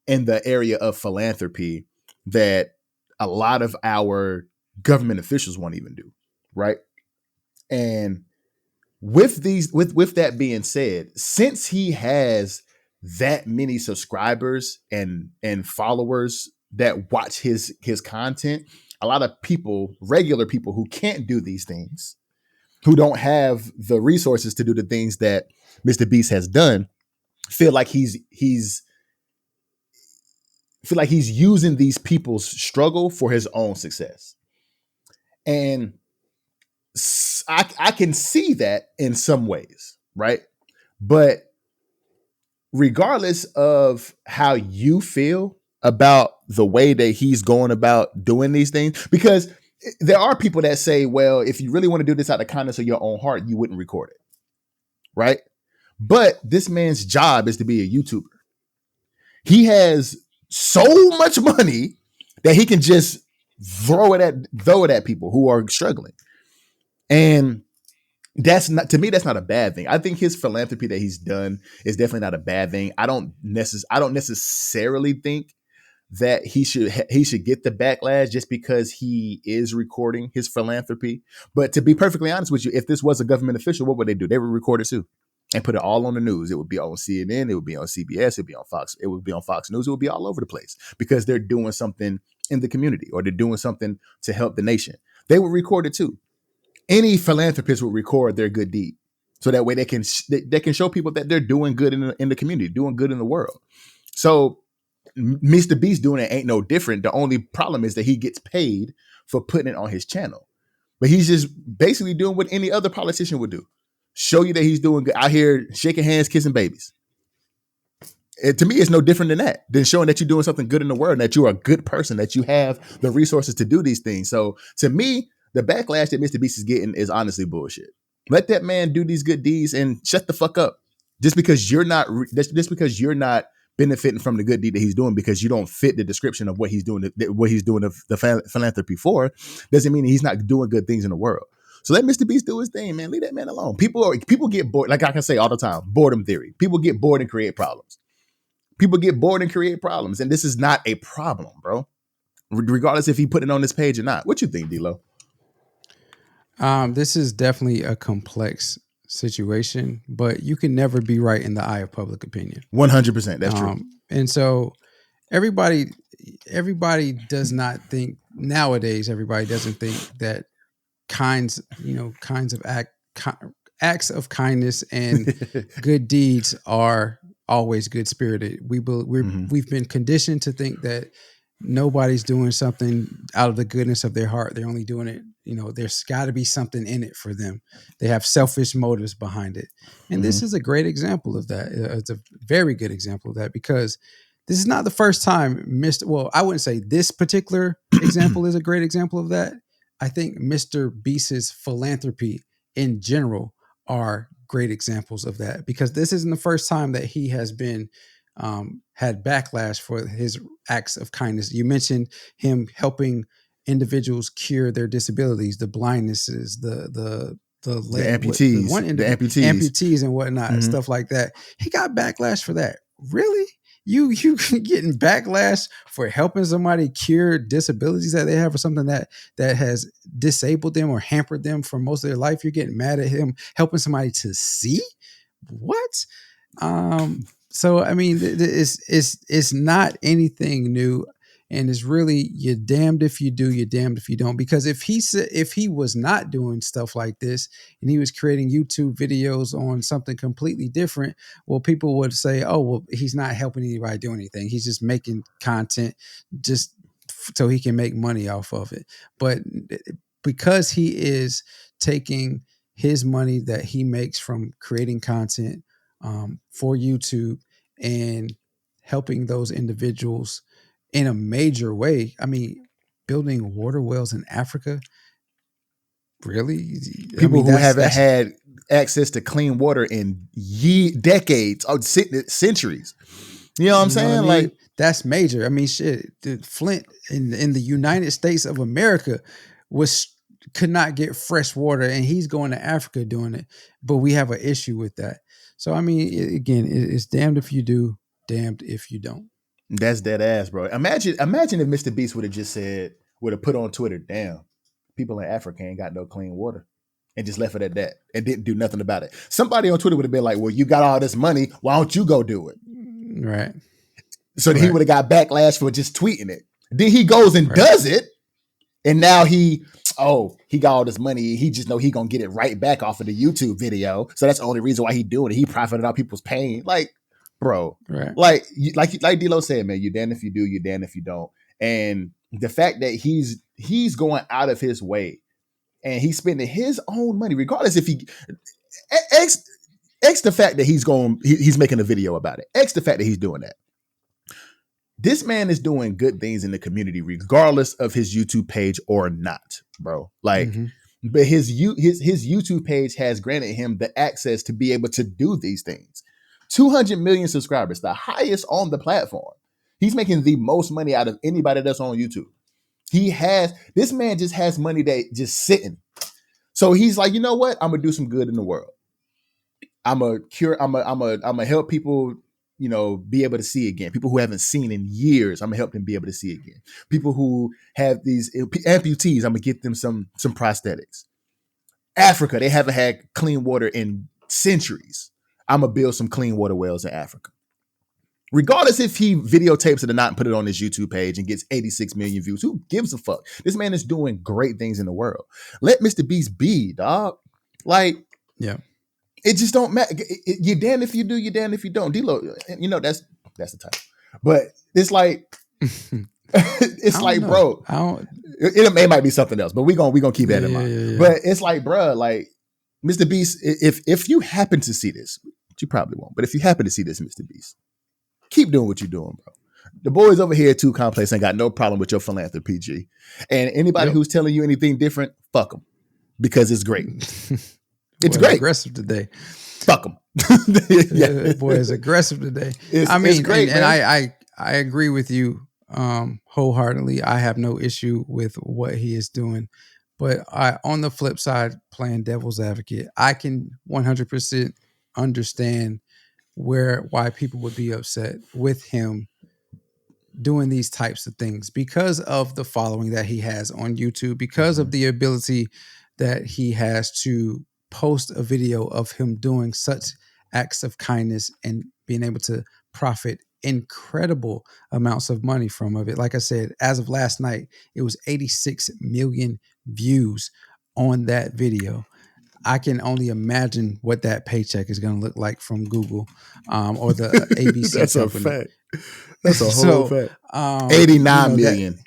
in the area of philanthropy that a lot of our government officials won't even do, right? And with that being said, since he has that many subscribers and followers that watch his content, a lot of people, regular people who can't do these things, who don't have the resources to do the things that Mr. Beast has done, feel like he's using these people's struggle for his own success. And I can see that in some ways, right? But regardless of how you feel about the way that he's going about doing these things, because there are people that say, well, if you really want to do this out of kindness of your own heart, you wouldn't record it, right? But this man's job is to be a YouTuber. He has so much money that he can just throw it at people who are struggling. And that's not, to me, that's not a bad thing. I think his philanthropy that he's done is definitely not a bad thing. I don't necessarily think that he should get the backlash just because he is recording his philanthropy. But to be perfectly honest with you, if this was a government official, what would they do? They would record it too and put it all on the news. It would be on CNN, it would be on CBS, it would be on Fox, it would be on Fox News, it would be all over the place because they're doing something in the community or they're doing something to help the nation. They would record it too. Any philanthropist would record their good deed, so that way they can show people that they're doing good in the community, doing good in the world. So Mr. Beast doing it ain't no different. The only problem is that he gets paid for putting it on his channel, but he's just basically doing what any other politician would do: show you that he's doing good out here, shaking hands, kissing babies. To me, it's no different than showing that you're doing something good in the world, and that you're a good person, that you have the resources to do these things. So to me, the backlash that Mr. Beast is getting is honestly bullshit. Let that man do these good deeds and shut the fuck up. Just because you're not benefiting from the good deed that he's doing because you don't fit the description of what he's doing the philanthropy for, doesn't mean he's not doing good things in the world. So let Mr. Beast do his thing, man. Leave that man alone. People get bored, like I can say all the time, boredom theory. People get bored and create problems. And this is not a problem, bro. Regardless if he put it on this page or not. What you think, D-Lo? This is definitely a complex situation, but you can never be right in the eye of public opinion. 100%. That's true. And so everybody does not think nowadays. Everybody doesn't think that kinds of acts of kindness and good deeds are always good spirited. We've been conditioned to think that nobody's doing something out of the goodness of their heart. They're only doing it, there's got to be something in it for them. They have selfish motives behind it. And this is a great example of that. It's a very good example of that, because this is not the first time I wouldn't say this particular example is a great example of that. I think Mr. Beast's philanthropy in general are great examples of that, because this isn't the first time that he has been had backlash for his acts of kindness. You mentioned him helping individuals cure their disabilities, the blindnesses, the amputees and whatnot, stuff like that. He got backlash for that. Really? You getting backlash for helping somebody cure disabilities that they have, or something that has disabled them or hampered them for most of their life? You're getting mad at him helping somebody to see? What? So I mean, it's not anything new, and it's really, you're damned if you do, you're damned if you don't. Because if he was not doing stuff like this and he was creating YouTube videos on something completely different, well, people would say, oh, well, he's not helping anybody do anything. He's just making content just so he can make money off of it. But because he is taking his money that he makes from creating content for YouTube and helping those individuals in a major way. I mean, building water wells in Africa. Really? People who haven't had access to clean water in decades or centuries. You know what I'm saying? Like, that's major. I mean, shit, Flint in the United States of America could not get fresh water, and he's going to Africa doing it. But we have an issue with that. So, I mean, again, it's damned if you do, damned if you don't. That's dead ass, bro. Imagine if Mr. Beast would have put on Twitter, damn, people in Africa ain't got no clean water. and just left it at that and didn't do nothing about it. Somebody on Twitter would have been like, well, you got all this money. Why don't you go do it? Right. So he would have got backlash for just tweeting it. Then he goes and does it. And now he got all this money. He just know he going to get it right back off of the YouTube video. So that's the only reason why he doing it. He profited off people's pain. Like, bro, like D-Lo said, man, you damn if you do, you damn if you don't. And the fact that he's going out of his way and he's spending his own money, regardless if he X the fact that he's making a video about it. X the fact that he's doing that. This man is doing good things in the community, regardless of his YouTube page or not, bro. Like, but his YouTube page has granted him the access to be able to do these things. 200 million subscribers, the highest on the platform. He's making the most money out of anybody that's on YouTube. This man just has money that just sitting. So he's like, you know what? I'm gonna do some good in the world. I'm gonna help people, you know, be able to see again. People who haven't seen in years, I'm gonna help them be able to see again. People who have these amputees, I'm gonna get them some prosthetics. Africa, they haven't had clean water in centuries. I'm gonna build some clean water wells in Africa. Regardless if he videotapes it or not and put it on his YouTube page and gets 86 million views, who gives a fuck? This man is doing great things in the world. Let Mr. Beast be, dog. Like, yeah. It just don't matter. You're damned if you do, you're damned if you don't. D-Lo, you know, that's the title. But it's like, it's like, bro, it might be something else, but we're gonna keep that in mind. Yeah. But it's like, bro, like Mr. Beast, if you happen to see this, which you probably won't, but if you happen to see this, Mr. Beast, keep doing what you're doing, bro. The boys over here at Too Complex ain't got no problem with your philanthropy, G. And anybody who's telling you anything different, fuck them, because it's great. It's great. Aggressive today. Fuck him. Yeah. Boy, is aggressive today. It's great, and I agree with you wholeheartedly. I have no issue with what he is doing. But on the flip side, playing devil's advocate, I can 100% understand why people would be upset with him doing these types of things because of the following that he has on YouTube, because of the ability that he has to post a video of him doing such acts of kindness and being able to profit incredible amounts of money from it. Like I said, as of last night, it was 86 million views on that video. I can only imagine what that paycheck is going to look like from Google or the ABC That's company. A fact. That's a whole fact. 89 million.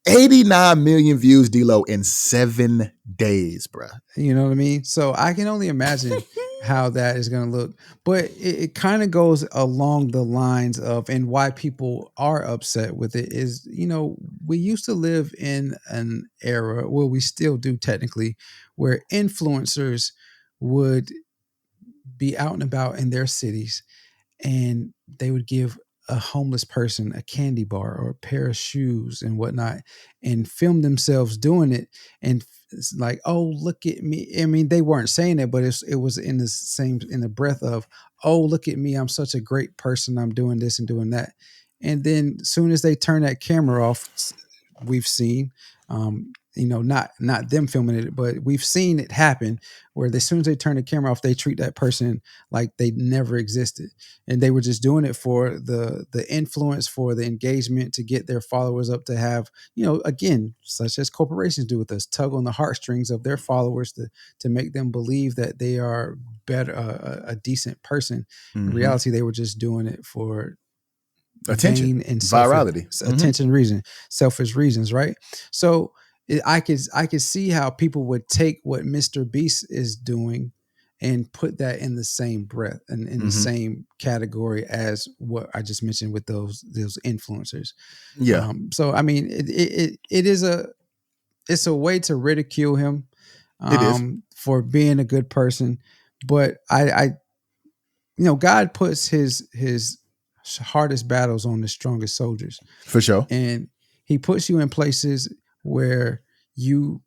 89 million views, D-Lo, in 7 days, bruh. You know what I mean? So I can only imagine how that is going to look. But it kind of goes along the lines of, and why people are upset with it is, you know, we used to live in an era, well, we still do technically, where influencers would be out and about in their cities and they would give a homeless person a candy bar or a pair of shoes and whatnot and film themselves doing it. And it's like, oh, look at me. I mean, they weren't saying it, but it was in the breath of, oh, look at me. I'm such a great person. I'm doing this and doing that. And then as soon as they turn that camera off, we've seen, you know, not them filming it, but we've seen it happen where as soon as they turn the camera off, they treat that person like they never existed. And they were just doing it for the influence, for the engagement, to get their followers up, to have, you know, again, such as corporations do with us, tug on the heartstrings of their followers to make them believe that they are better, a decent person. In reality, they were just doing it for attention and virality, attention selfish reasons, right? So I could see how people would take what Mr. Beast is doing and put that in the same breath and in the same category as what I just mentioned with those influencers. Yeah. So I mean, it's a way to ridicule him for being a good person, but I you know, God puts his hardest battles on the strongest soldiers. For sure. And he puts you in places where you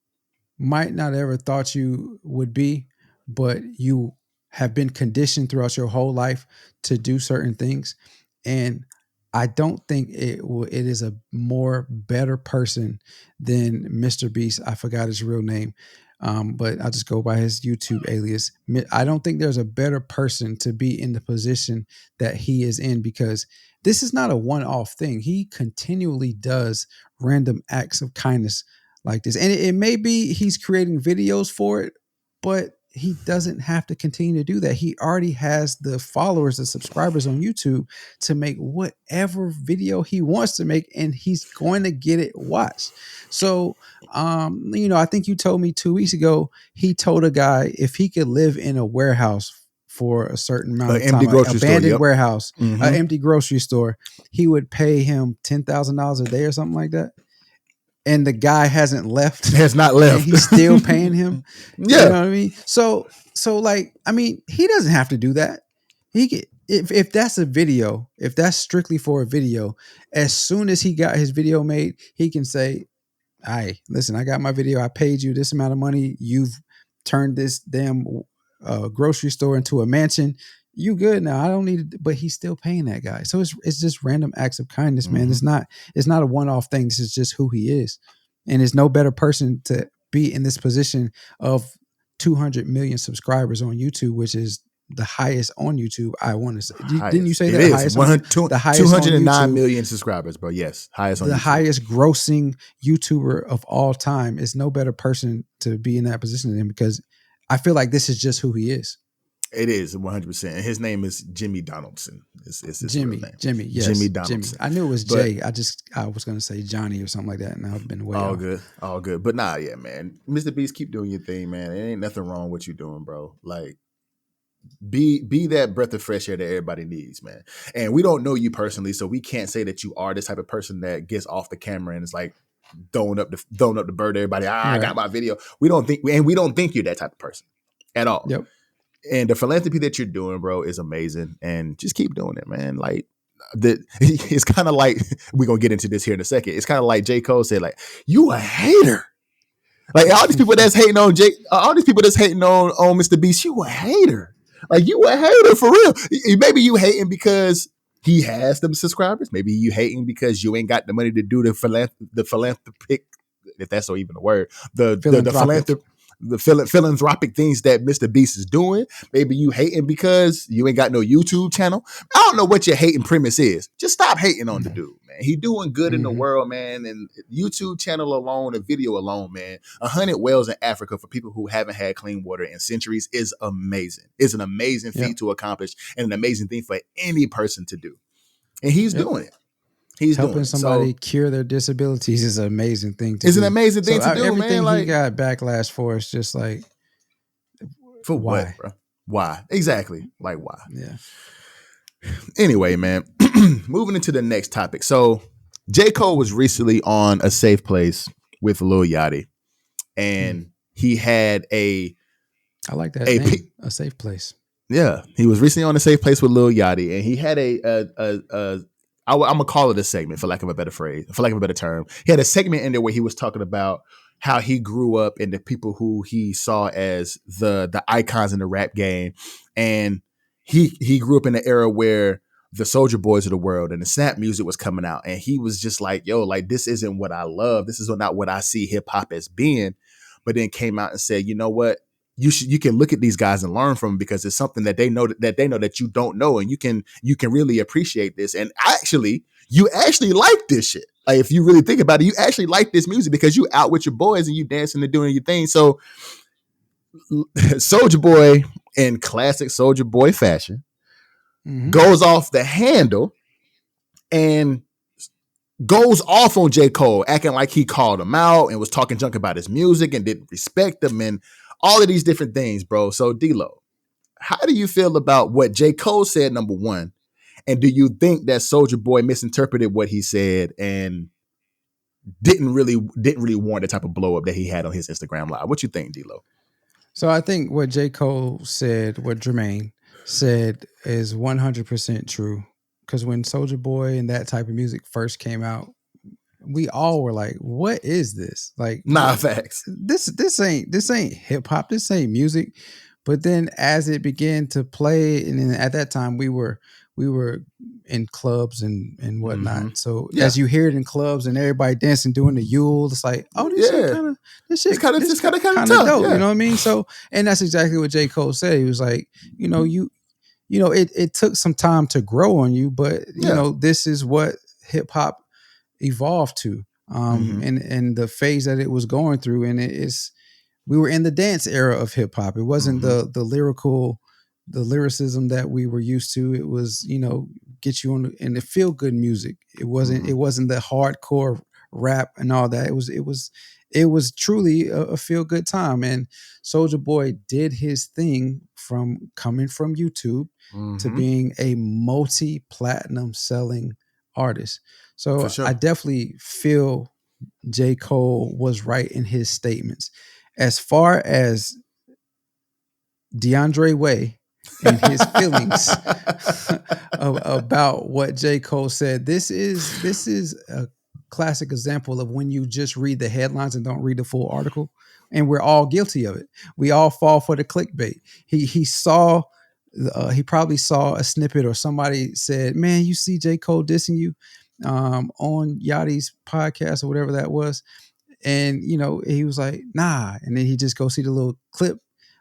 might not ever thought you would be, but you have been conditioned throughout your whole life to do certain things. And I don't think it is a more better person than Mr. Beast. I forgot his real name. but I'll just go by his YouTube alias. I don't think there's a better person to be in the position that he is in, because this is not a one-off thing. He continually does random acts of kindness like this. And it may be he's creating videos for it, but he doesn't have to continue to do that. He already has the followers, the subscribers on YouTube to make whatever video he wants to make, and he's going to get it watched. So, I think you told me 2 weeks ago, he told a guy if he could live in a warehouse for a certain amount of time, an abandoned warehouse, an empty grocery store, he would pay him $10,000 a day or something like that. And the guy has not left. And he's still paying him. Yeah. You know what I mean? So like, I mean, he doesn't have to do that. He could, if that's a video, if that's strictly for a video, as soon as he got his video made, he can say, "Hey, listen, I got my video. I paid you this amount of money. You've turned this damn grocery store into a mansion. You good now. I don't need it." But he's still paying that guy. So it's just random acts of kindness, man. It's not a one-off thing. This is just who he is. And there's no better person to be in this position of 200 million subscribers on YouTube, which is the highest on YouTube. I want to say, didn't you say that? It is. The highest 209 million subscribers, bro. Yes. Highest on the YouTube. Highest grossing YouTuber of all time. Is no better person to be in that position than him, because I feel like this is just who he is. It is 100%. And his name is Jimmy Donaldson. It's his Jimmy, real name. Jimmy, yes. Jimmy Donaldson. I knew it was Jay. I was going to say Johnny or something like that. And I've been way all off. good. All good. But nah, yeah, man. Mr. Beast, keep doing your thing, man. It ain't nothing wrong with what you doing, bro. Like, be that breath of fresh air that everybody needs, man. And we don't know you personally, so we can't say that you are this type of person that gets off the camera and is like throwing up the bird to everybody. I got my video. We don't think you're that type of person at all. Yep. And the philanthropy that you're doing, bro, is amazing. And just keep doing it, man. Like, it's kind of like, we're going to get into this here in a second. It's kind of like J.Cole said, like, you a hater. Like, all these people that's hating on on Mr. Beast, you a hater. Like, you a hater for real. Maybe you hating because he has them subscribers. Maybe you hating because you ain't got the money to do the philanthropic, if that's not even a word, the philanthropic things that Mr. Beast is doing. Maybe you hating because you ain't got no YouTube channel. I don't know what your hating premise is. Just stop hating on the dude, man. He doing good in the world, man. And YouTube channel alone, a video alone, man. 100 wells in Africa for people who haven't had clean water in centuries is amazing. It's an amazing feat to accomplish and an amazing thing for any person to do. And he's doing it. He's helping somebody cure their disabilities is an amazing thing to do. It's an amazing thing to do, everything man. He got backlash for is just like, for why? What, bro? Why? Exactly. Like, why? Yeah. Anyway, man, moving into the next topic. So J.Cole was recently on A Safe Place with Lil Yachty, and he had I like that name, A Safe Place. Yeah, he was recently on A Safe Place with Lil Yachty, and he had I'm gonna call it a segment for lack of a better term. He had a segment in there where he was talking about how he grew up and the people who he saw as the icons in the rap game, and he grew up in an era where the Soulja Boys of the world and the Snap music was coming out, and he was just like, "Yo, like this isn't what I love. This is not what I see hip hop as being." But then came out and said, "You know what? You can look at these guys and learn from them because it's something that they know that you don't know, and you can really appreciate this. And you actually like this shit. Like if you really think about it, you actually like this music because you out with your boys and you dancing and doing your thing." So Soulja Boy in classic Soulja Boy fashion goes off the handle and goes off on J. Cole, acting like he called him out and was talking junk about his music and didn't respect him and all of these different things, bro. So D-Lo, how do you feel about what J. Cole said, number one? And do you think that Soulja Boy misinterpreted what he said and didn't really warrant the type of blow up that he had on his Instagram live? What you think, D-Lo? So I think what J. Cole said, what Jermaine said is 100% true. Because when Soulja Boy and that type of music first came out, we all were like, "What is this?" Like, facts. This ain't hip hop. This ain't music. But then as it began to play, and then at that time we were in clubs and whatnot. So as you hear it in clubs and everybody dancing, doing the Yule, it's like, oh, this shit kind of dope. You know what I mean? So, and that's exactly what J. Cole said. He was like, it took some time to grow on you, but this is what hip hop evolved to, and the phase that it was going through. And we were in the dance era of hip hop. It wasn't the lyricism that we were used to. It was, get you on in the feel good music. It wasn't the hardcore rap and all that. It was truly a feel good time. And Soulja Boy did his thing from coming from YouTube to being a multi-platinum selling artist. So sure. I definitely feel J. Cole was right in his statements. As far as DeAndre Way and his feelings about what J. Cole said, this is a classic example of when you just read the headlines and don't read the full article. And we're all guilty of it. We all fall for the clickbait. He probably saw a snippet, or somebody said, man, you see J. Cole dissing you on Yachty's podcast or whatever that was. And, he was like, nah. And then he just go see the little clip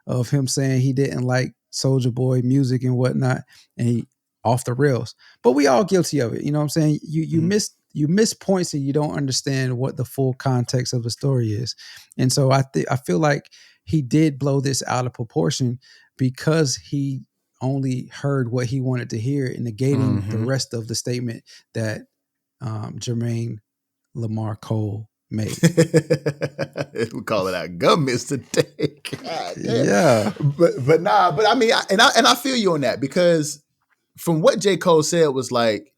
of him saying he didn't like Soulja Boy music and whatnot. And he off the rails. But we all guilty of it. You know what I'm saying? You miss points and you don't understand what the full context of the story is. And so I feel like he did blow this out of proportion because he only heard what he wanted to hear and negating the rest of the statement that Jermaine Lamar Cole made. We call it our governments today. Yeah. But I mean, I feel you on that, because from what J. Cole said was like,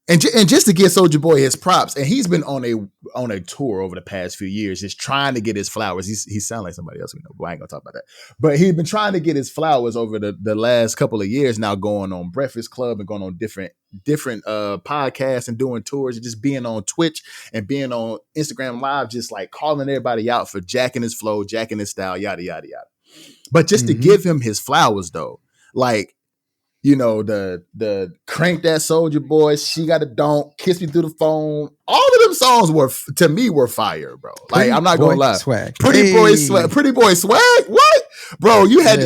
and just to give Soulja Boy his props, and he's been on a tour over the past few years, just trying to get his flowers. He sounds like somebody else we know, but I ain't gonna talk about that. But he's been trying to get his flowers over the last couple of years now, going on Breakfast Club and going on different podcasts and doing tours and just being on Twitch and being on Instagram Live, just like calling everybody out for jacking his flow, jacking his style, yada, yada, yada. But just to give him his flowers though, like, the Crank That Soulja Boy, She Got a Don't, Kiss Me Through the Phone. All of them songs were fire, bro. Like, I'm not gonna lie. Swag. Pretty Boy Swag. What? Bro, you had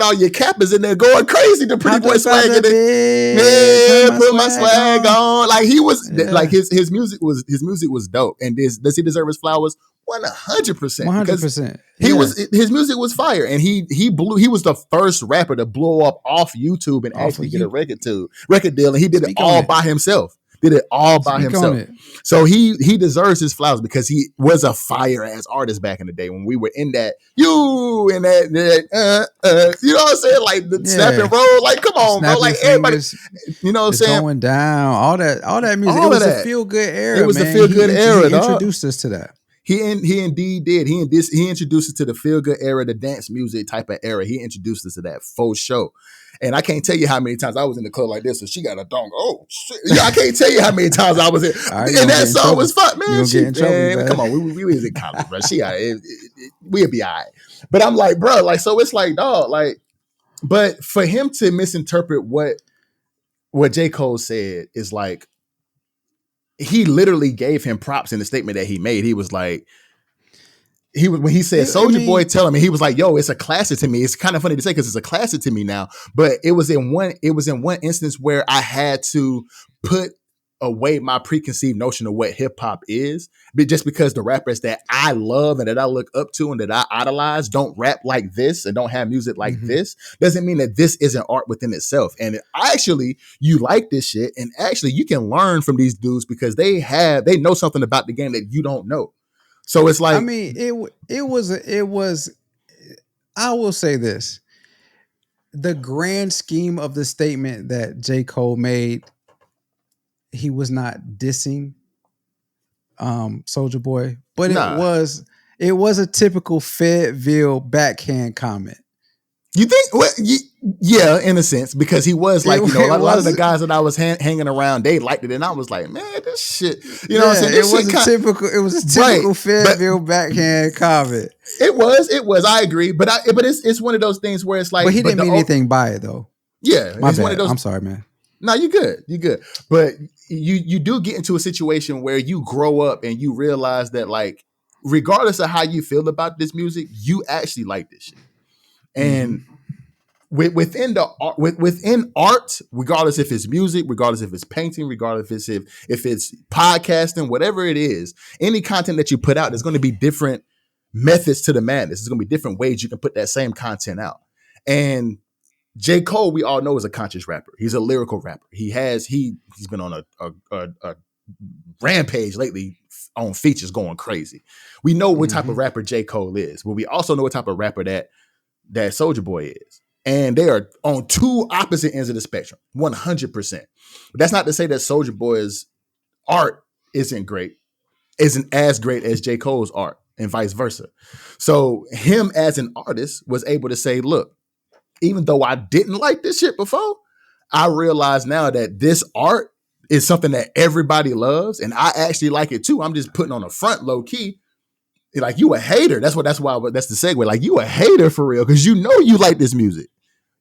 all your cappers in there going crazy to Pretty Boy Swag. Put my swag on. Like, he was like his music was dope. And does he deserve his flowers? 100%. 100%. His music was fire, and he was the first rapper to blow up off YouTube and actually get a record deal, and he did it all by himself. So he deserves his flowers because he was a fire ass artist back in the day when we were in that you know what I'm saying, like the snap and roll, like come on, bro, like everybody, you know what I'm saying, going down, all that music. It was a feel good era. It was a feel good era. He introduced us to that. He indeed did. He introduced us to the feel good era, the dance music type of era. He introduced us to that faux show. And I can't tell you how many times I was in the club like this, and She Got a Dong. Oh shit! I can't tell you how many times I was in. And that song was fun, man. Come on, we was in college, bro. We'll be all right. But I'm like, bro, like, so it's like, dog, like, but for him to misinterpret what J. Cole said is like, he literally gave him props in the statement that he made. He was like, when he said Soulja Boy telling me, he was like, yo, it's a classic to me. It's kind of funny to say because it's a classic to me now. But it was in one instance where I had to put away my preconceived notion of what hip hop is, but just because the rappers that I love and that I look up to and that I idolize don't rap like this and don't have music like this, doesn't mean that this isn't art within itself. And actually, you like this shit, and actually you can learn from these dudes because they know something about the game that you don't know. So it's like, I mean, it was. I will say this: the grand scheme of the statement that J. Cole made, he was not dissing Soulja Boy, but it was a typical Fayetteville backhand comment. You think? Well, yeah, in a sense, because he was like, a lot of the guys that I was hanging around, they liked it, and I was like, man, this shit, you know what I'm saying? It was a typical Fayetteville backhand comment. It was. I agree, but it's one of those things where it's like, but he didn't mean anything by it though. Yeah, my bad. One of those, I'm sorry, man. No, you good. You good. But you do get into a situation where you grow up and you realize that, like, regardless of how you feel about this music, you actually like this shit. And within art, regardless if it's music, regardless if it's painting, regardless if it's podcasting, whatever it is, any content that you put out, there's going to be different methods to the madness. There's going to be different ways you can put that same content out. And J.Cole, we all know, is a conscious rapper. He's a lyrical rapper. He's been on a rampage lately on features going crazy. We know what type of rapper J.Cole is, but we also know what type of rapper that Soulja Boy is. And they are on two opposite ends of the spectrum, 100%. But that's not to say that Soulja Boy's art isn't as great as J. Cole's art, and vice versa. So him as an artist was able to say, look, even though I didn't like this shit before, I realize now that this art is something that everybody loves, and I actually like it too. I'm just putting on a front, low key. Like, you a hater. That's the segue. Like, you a hater for real, because you know you like this music.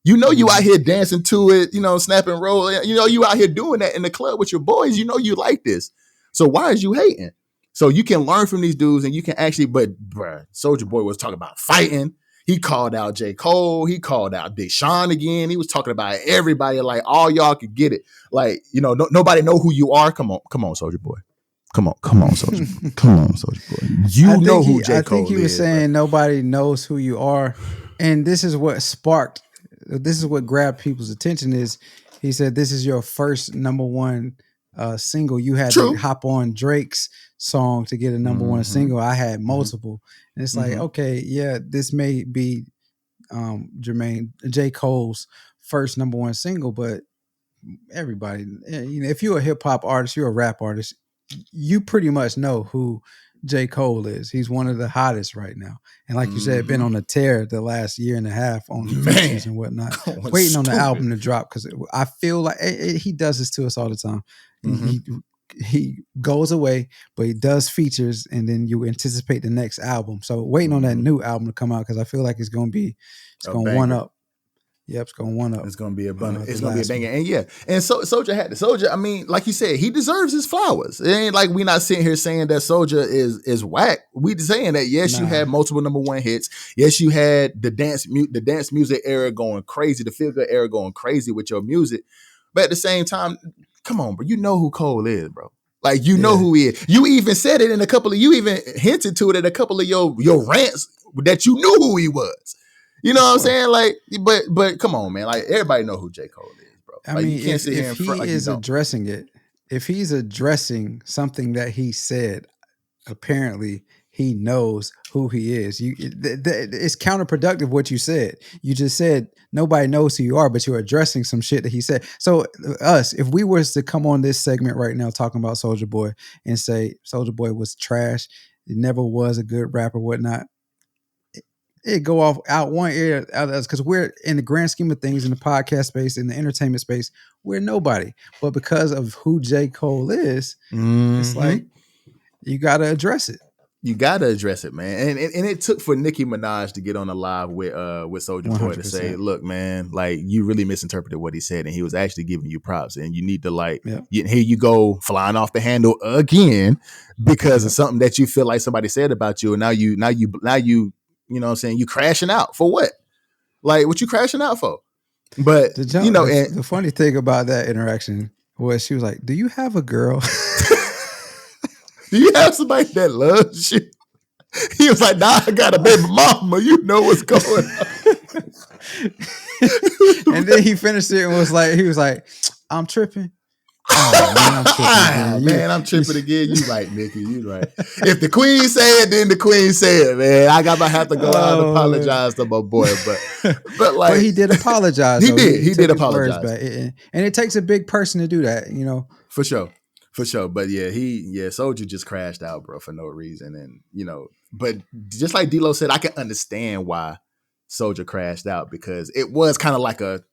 You know you out here dancing to it, snap and roll. You out here doing that in the club with your boys. You know you like this. So why is you hating? So you can learn from these dudes, and you can actually, but bruh, Soulja Boy was talking about fighting. He called out J. Cole. He called out Big Sean again. He was talking about everybody, like, all y'all could get it. Like, nobody know who you are. Come on, Soulja Boy. Come on, Soulja Boy. Come on, Soulja Boy. You know who J. Cole is. I think he was saying nobody knows who you are. And this is what grabbed people's attention is, he said, this is your first number one single. You had to hop on Drake's song to get a number one single. I had multiple. And it's like, okay, yeah, this may be J. Cole's first number one single, but everybody, if you're a hip hop artist, you're a rap artist, you pretty much know who J. Cole is. He's one of the hottest right now. And like you said, been on a tear the last year and a half on features and whatnot, waiting on the album to drop, because I feel like he does this to us all the time. He goes away, but he does features, and then you anticipate the next album. So waiting on that new album to come out, because I feel like it's going to one up. Yep, it's going to one up. It's going to be a bundle. It's going to be a banger. And yeah, and Soulja had it. Soulja, I mean, like you said, he deserves his flowers. It ain't like we not sitting here saying that Soulja is whack. We saying that, yes, you had multiple number one hits. Yes, you had the dance music era going crazy, the feel good era going crazy with your music. But at the same time, come on, bro. You know who Cole is, bro. Like, you know who he is. You even said it you even hinted to it in a couple of your rants that you knew who he was. You know what I'm saying? Like, but come on, man. Like, everybody know who J. Cole is, bro. I mean, if he's addressing something that he said, apparently he knows who he is. It's counterproductive what you said. You just said nobody knows who you are, but you're addressing some shit that he said. So if we was to come on this segment right now talking about Soulja Boy and say Soulja Boy was trash, it never was a good rapper, whatnot, it go out one ear out the other, because we're, in the grand scheme of things, in the podcast space, in the entertainment space, we're nobody. But because of who J. Cole is, it's like, you got to address it. You got to address it, man. And it took for Nicki Minaj to get on a live with Soulja Boy to say, look, man, like, you really misinterpreted what he said, and he was actually giving you props, and you need to, here you go flying off the handle again because of something that you feel like somebody said about you, and now you you know what I'm saying, you crashing out for what? Like, what you crashing out for? But the funny thing about that interaction was, she was like, do you have a girl? Do you have somebody that loves you? He was like, nah, I got a baby mama. You know what's going on. And then he finished it and was like, I'm tripping. Oh, man, I'm tripping again. You right, Nikki. You right. If the queen say it, then the queen say it, man. I got to have to go out and apologize to my boy, but like, but he did apologize. He did apologize, and it takes a big person to do that, For sure. But yeah, Soulja just crashed out, bro, for no reason, and but just like D-Lo said, I can understand why Soulja crashed out, because it was kind of like a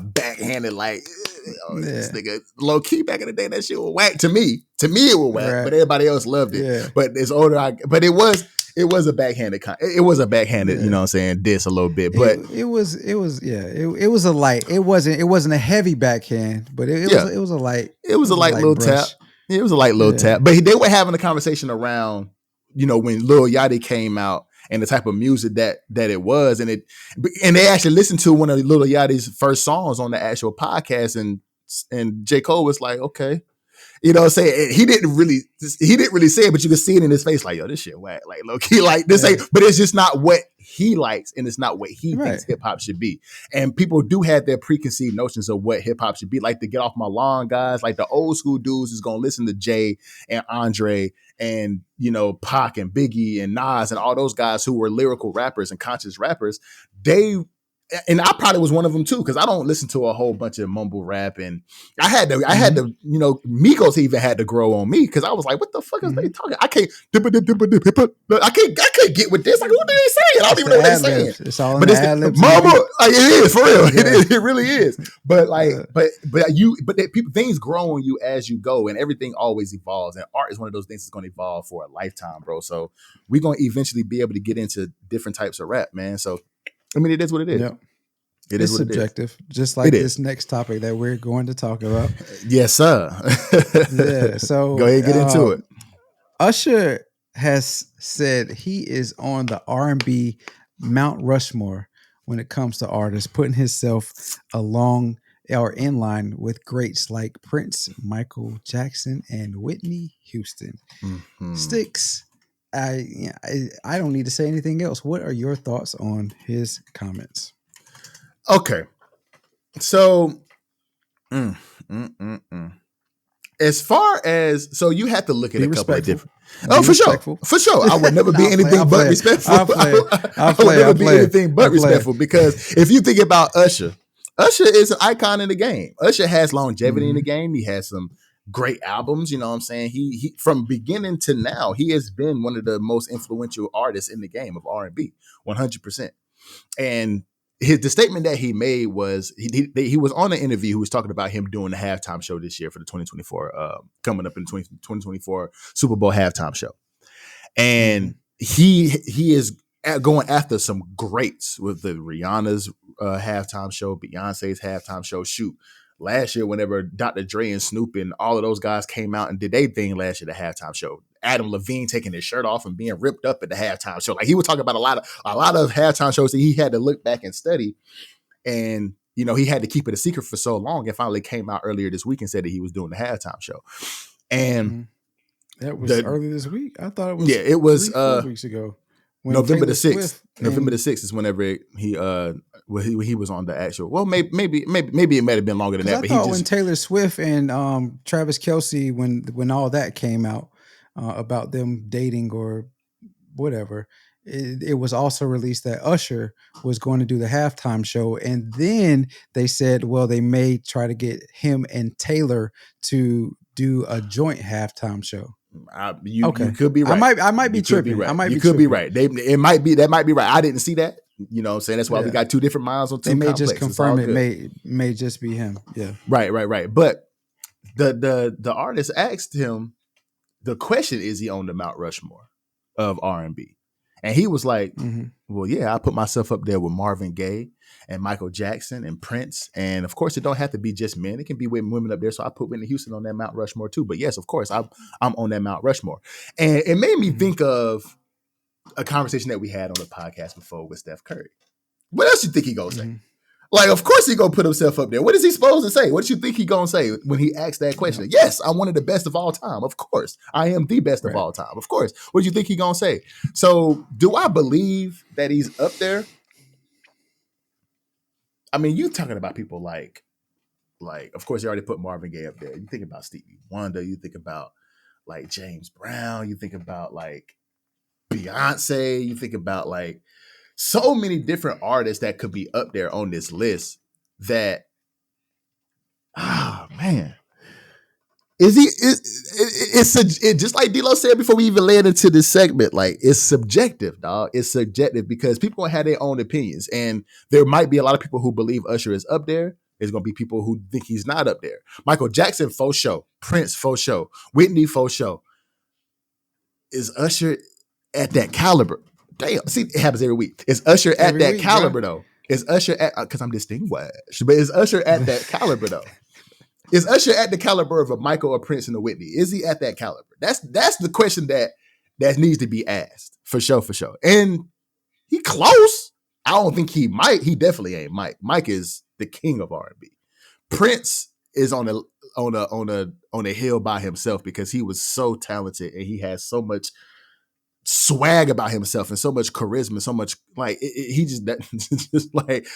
backhanded, like, this nigga low key back in the day, that shit was whack to me. To me, it was whack, but everybody else loved it. Yeah. But it's older, but it was It was a backhanded. It was a backhanded. You know what I'm saying? Diss a little bit, but it was a light. It wasn't a heavy backhand, but it was a light. It was a light little tap. It was a light little tap. But they were having a conversation around, when Lil Yachty came out and the type of music that it was, and they actually listened to one of Lil Yachty's first songs on the actual podcast, and J.Cole was like, okay. You know what I'm saying? He didn't really say it, but you could see it in his face, like, yo, this shit whack. Like, low key, like, this ain't, but it's just not what he likes, and it's not what he thinks hip hop should be. And people do have their preconceived notions of what hip hop should be. Like, the Get Off My Lawn guys, like the old school dudes is gonna listen to Jay and Andre and, Pac and Biggie and Nas and all those guys who were lyrical rappers and conscious rappers. And I probably was one of them too, because I don't listen to a whole bunch of mumble rap, and I had to, Migos even had to grow on me, because I was like, what the fuck is they talking? I can't get with this. Like, what are they saying? I don't even know what they're saying. It's all in the ad-libs. Mama, like, it is for real. Yeah. It really is. But like, things grow on you as you go, and everything always evolves. And art is one of those things that's going to evolve for a lifetime, bro. So we're going to eventually be able to get into different types of rap, man. So I mean, it is what it is. Yep. It's subjective, just like this next topic that we're going to talk about. Yes, sir. Yeah. So go ahead and get into it. Usher has said he is on the R&B Mount Rushmore when it comes to artists, putting himself along or in line with greats like Prince, Michael Jackson, and Whitney Houston. Mm-hmm. Sticks. I don't need to say anything else. What are your thoughts on his comments? Okay. So, as far as, so you have to look at a couple of different. Oh, for sure. For sure. I would never be anything but respectful. I would never be anything but respectful, because if you think about Usher is an icon in the game. Usher has longevity in the game. He has some great albums, you know what I'm saying? He from beginning to now, he has been one of the most influential artists in the game of R&B, 100%. And the statement that he made was, he was on an interview. He was talking about him doing the halftime show this year for the 2024, coming up in 2024 Super Bowl halftime show. And he is going after some greats with the Rihanna's halftime show, Beyonce's halftime show. Shoot, last year, whenever Dr. Dre and Snoop and all of those guys came out and did their thing last year, the halftime show, Adam Levine taking his shirt off and being ripped up at the halftime show. Like, he was talking about a lot of halftime shows that he had to look back and study. And, he had to keep it a secret for so long, and finally came out earlier this week and said that he was doing the halftime show. And that was early this week. I thought it was. Yeah, it was 4 weeks ago. November the 6th. November the 6th is whenever he was on the actual. Well, maybe it might have been longer than that. I thought when Taylor Swift and Travis Kelce, when all that came out about them dating or whatever, it was also released that Usher was going to do the halftime show, and then they said, well, they may try to get him and Taylor to do a joint halftime show. You could be right. I might be tripping. You could be right. That might be right. I didn't see that. You know what I'm saying? That's why we got two different minds on two. They may just confirm it may just be him. Yeah. Right. But the artist asked him the question, is he on the Mount Rushmore of R&B? And he was like, well, yeah, I put myself up there with Marvin Gaye and Michael Jackson and Prince. And of course, it don't have to be just men. It can be women up there. So I put Whitney Houston on that Mount Rushmore too. But yes, of course, I'm on that Mount Rushmore. And it made me think of a conversation that we had on the podcast before with Steph Curry. What else you think he gonna say? Like, of course he gonna put himself up there. What is he supposed to say? What do you think he gonna say when he asks that question? Yes, I'm one of the best of all time. Of course, I am the best of all time. Of course. What do you think he gonna say? So, do I believe that he's up there? I mean, you talking about people like, of course, you already put Marvin Gaye up there. You think about Stevie Wonder. You think about like James Brown. You think about like Beyonce. You think about like so many different artists that could be up there on this list that, man, it's just like D-Lo said before we even led into this segment, like, it's subjective, dog. It's subjective because people have their own opinions, and there might be a lot of people who believe Usher is up there. There's going to be people who think he's not up there. Michael Jackson, faux show. Prince, faux show. Whitney, faux show. Is Usher at that caliber? Damn, see, it happens every week. Is Usher at that caliber though? Is Usher at, because I'm distinguished, but is Usher at that caliber though? Is Usher at the caliber of a Michael or Prince and a Whitney? Is he at that caliber? That's the question that needs to be asked for sure. And he close. I don't think he might. He definitely ain't Mike. Mike is the king of R&B. Prince is on a hill by himself because he was so talented and he has so much swag about himself and so much charisma, so much like he just just like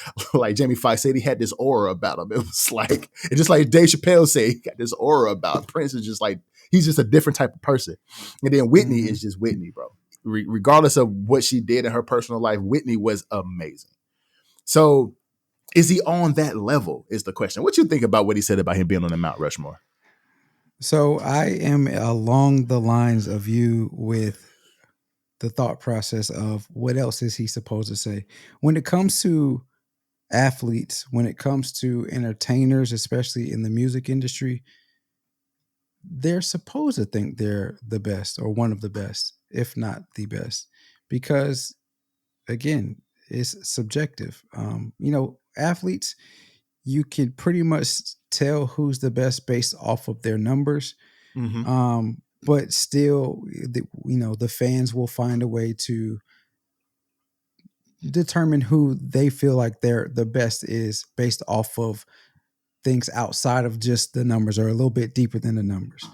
Jamie Foxx said, he had this aura about him. It was like, and just like Dave Chappelle said, he got this aura about him. Prince is just like, he's just a different type of person. And then Whitney is just Whitney, bro. Regardless of what she did in her personal life, Whitney was amazing. So is he on that level is the question. What you think about what he said about him being on the Mount Rushmore? So I am along the lines of you with the thought process of what else is he supposed to say when it comes to athletes, when it comes to entertainers, especially in the music industry. They're supposed to think they're the best or one of the best, if not the best, because again, it's subjective. Athletes, you can pretty much tell who's the best based off of their numbers. Mm-hmm. But still, the fans will find a way to determine who they feel like they're the best is based off of things outside of just the numbers or a little bit deeper than the numbers.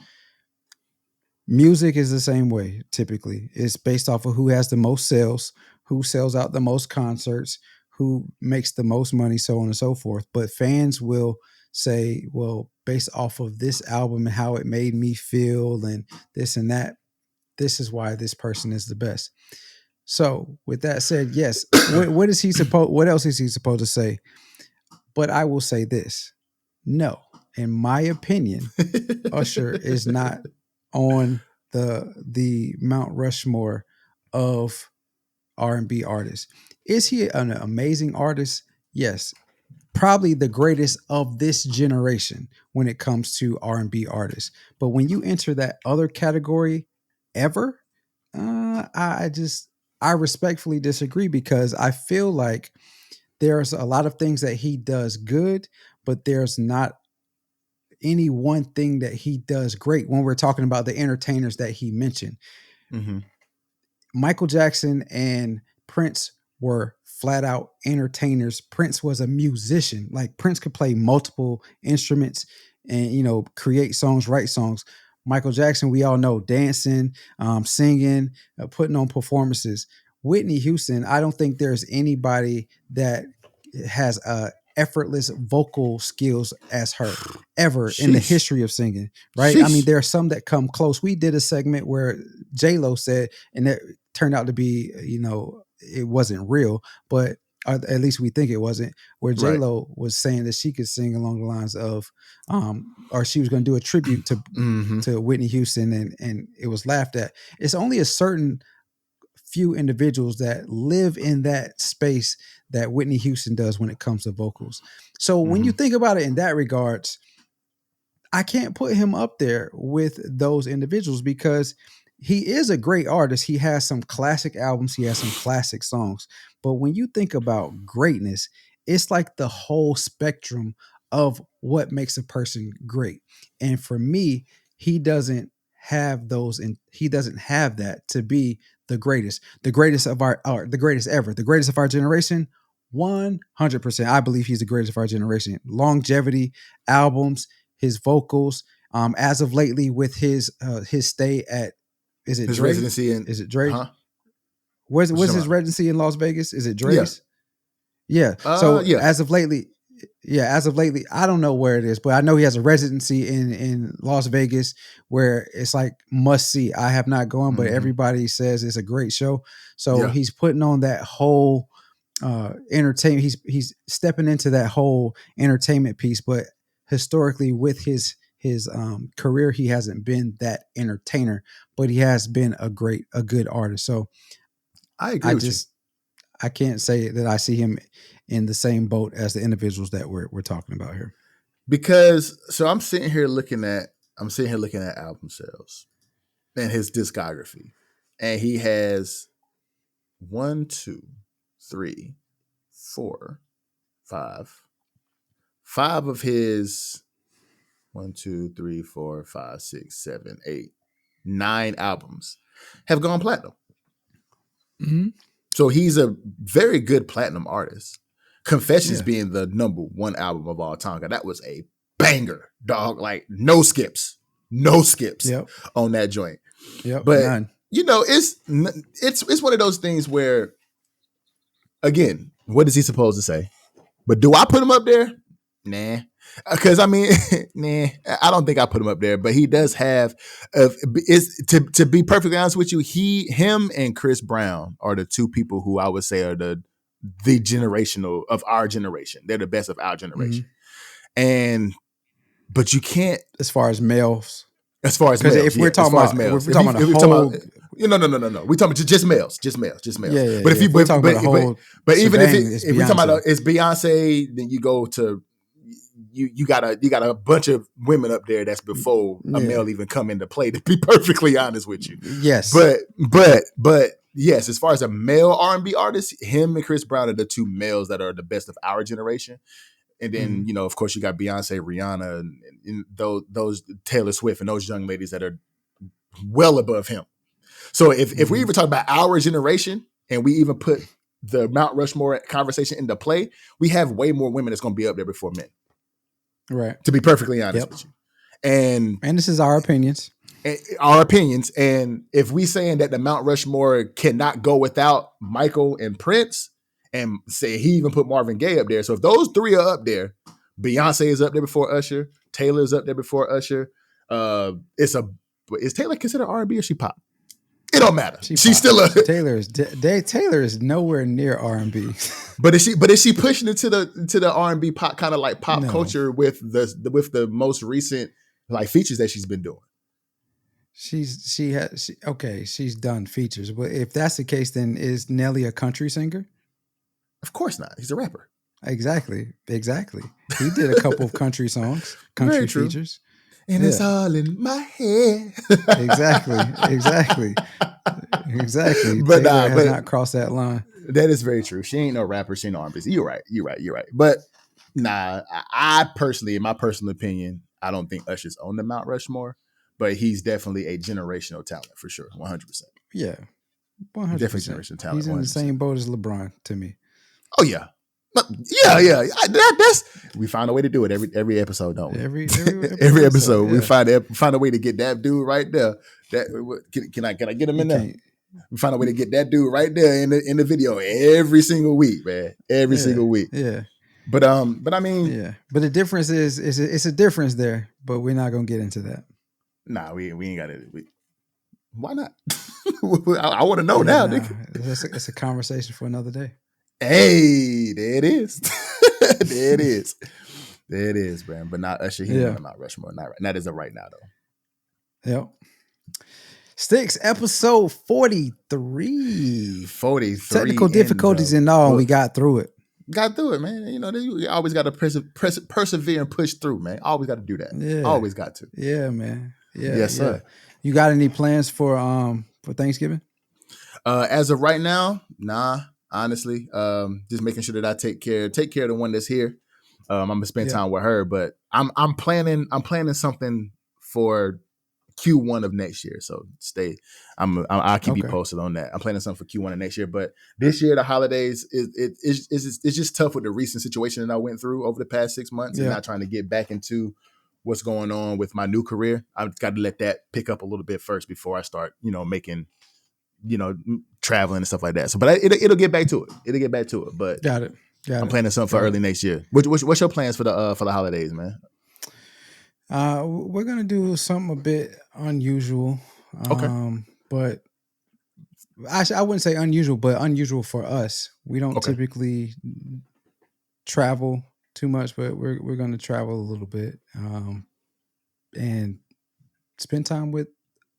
Music is the same way. Typically, it's based off of who has the most sales, who sells out the most concerts, who makes the most money, so on and so forth. But fans will say, well, based off of this album and how it made me feel and this and that, this is why this person is the best. So with that said, yes, what else is he supposed to say? But I will say this. No, in my opinion, Usher is not on the Mount Rushmore of R&B artists. Is he an amazing artist? Yes. Probably the greatest of this generation when it comes to R&B artists. But when you enter that other category ever, I respectfully disagree because I feel like there's a lot of things that he does good, but there's not any one thing that he does great when we're talking about the entertainers that he mentioned. Mm-hmm. Michael Jackson and Prince were flat out entertainers. Prince was a musician. Like Prince could play multiple instruments and, create songs, write songs. Michael Jackson, we all know, dancing, singing, putting on performances. Whitney Houston, I don't think there's anybody that has effortless vocal skills as her ever in the history of singing, right? Sheesh. I mean, there are some that come close. We did a segment where J.Lo said, and it turned out to be, it wasn't real, but at least we think it wasn't, where J.Lo was saying that she could sing along the lines of, or she was going to do a tribute to to Whitney Houston, and it was laughed at. It's only a certain few individuals that live in that space that Whitney Houston does when it comes to vocals. So when you think about it in that regards, I can't put him up there with those individuals because he is a great artist. He has some classic albums. He has some classic songs. But when you think about greatness, it's like the whole spectrum of what makes a person great. And for me, he doesn't have those, and he doesn't have that to be the greatest of the greatest ever, the greatest of our generation. 100%. I believe he's the greatest of our generation. Longevity, albums, his vocals. As of lately, with his stay at, is it his Dre? residency in, is it Dre? Huh? What's his residency in Las Vegas? Is it Dre's? Yeah. As of lately, I don't know where it is, but I know he has a residency in Las Vegas where it's like must see. I have not gone, but everybody says it's a great show. So he's putting on that whole entertainment. He's stepping into that whole entertainment piece, but historically with his career, he hasn't been that entertainer, but he has been a good artist. So I agree with you. I can't say that I see him in the same boat as the individuals that we're talking about here. Because I'm sitting here looking at album sales and his discography. and he has 1, 2, 3, 4, 5. 5 of his 1, 2, 3, 4, 5, 6, 7, 8, 9 albums have gone platinum. Mm-hmm. So he's a very good platinum artist. Confessions being the number 1 album of all time. That was a banger, dog. Like no skips on that joint. Yep, but none. It's one of those things where, again, what is he supposed to say? But do I put him up there? Nah. Because I mean, I don't think I put him up there. But he does have, to be perfectly honest with you, him and Chris Brown are the 2 people who I would say are the generational of our generation. They're the best of our generation. Mm-hmm. But you can't, as far as males. As far as males, if we're talking about males, no. We're talking about just males. Yeah. But if you but even if we're talking about it's Beyonce, then you go to you got a bunch of women up there that's before a male even come into play. To be perfectly honest with you, yes. But yes, as far as a male R&B artist, him and Chris Brown are the 2 males that are the best of our generation. And then, of course, you got Beyonce, Rihanna, and those Taylor Swift and those young ladies that are well above him. So if we even talk about our generation and we even put the Mount Rushmore conversation into play, we have way more women that's going to be up there before men. Right. To be perfectly honest with you. And this is our opinions. And if we saying that the Mount Rushmore cannot go without Michael and Prince, and say he even put Marvin Gaye up there. So if those 3 are up there, Beyonce is up there before Usher, Taylor's up there before Usher. Is Taylor considered R&B or she pop? It don't matter. She's still a Taylor is nowhere near R&B. But is she pushing it to the R&B pop kind of like pop culture with the most recent like features that she's been doing? She's done features. But if that's the case, then is Nelly a country singer? Of course not. He's a rapper. Exactly. He did a couple of country songs, country features. And it's all in my head. Exactly. But Taylor has not crossed that line. That is very true. She ain't no rapper. She ain't no R&B. You're right. But I personally, in my personal opinion, I don't think Usher's on the Mount Rushmore, but he's definitely a generational talent for sure. 100%. Yeah. 100%. Definitely generational talent. He's in 100%. The same boat as LeBron to me. Oh yeah. Yeah. That's we find a way to do it every episode, don't we? Every episode, we find a way to get that dude right there. Can I get him in there? We find a way to get that dude right there in the video every single week, man. Every single week. Yeah. But I mean, yeah. But the difference is it's a difference there. But we're not gonna get into that. Nah, we ain't got it. Why not? I want to know now, nigga. It's a conversation for another day. Hey, there it is. There it is, man. But not Usher. He's on Mount Rushmore. Not as of right now, though. Yep. Sticks, episode 43. 43. Technical difficulties and all, we got through it. Got through it, man. You always got to persevere and push through, man. Always got to do that. Yeah. Always got to. Yeah, man. Yeah. Yes, sir. You got any plans for Thanksgiving? As of right now, nah. Honestly, just making sure that I take care of the one that's here. I'm gonna spend time with her, but I'm planning something for Q1 of next year. So I'll keep you posted on that. I'm planning something for Q1 of next year, but this year the holidays it's just tough with the recent situation that I went through over the past 6 months and not trying to get back into what's going on with my new career. I've got to let that pick up a little bit first before I start, making. Traveling and stuff like that. So, but it'll get back to it. But got it. I'm planning something for early next year. What's your plans for the holidays, man? We're gonna do something a bit unusual. Okay. But I wouldn't say unusual, but unusual for us. We don't typically travel too much, but we're gonna travel a little bit and spend time with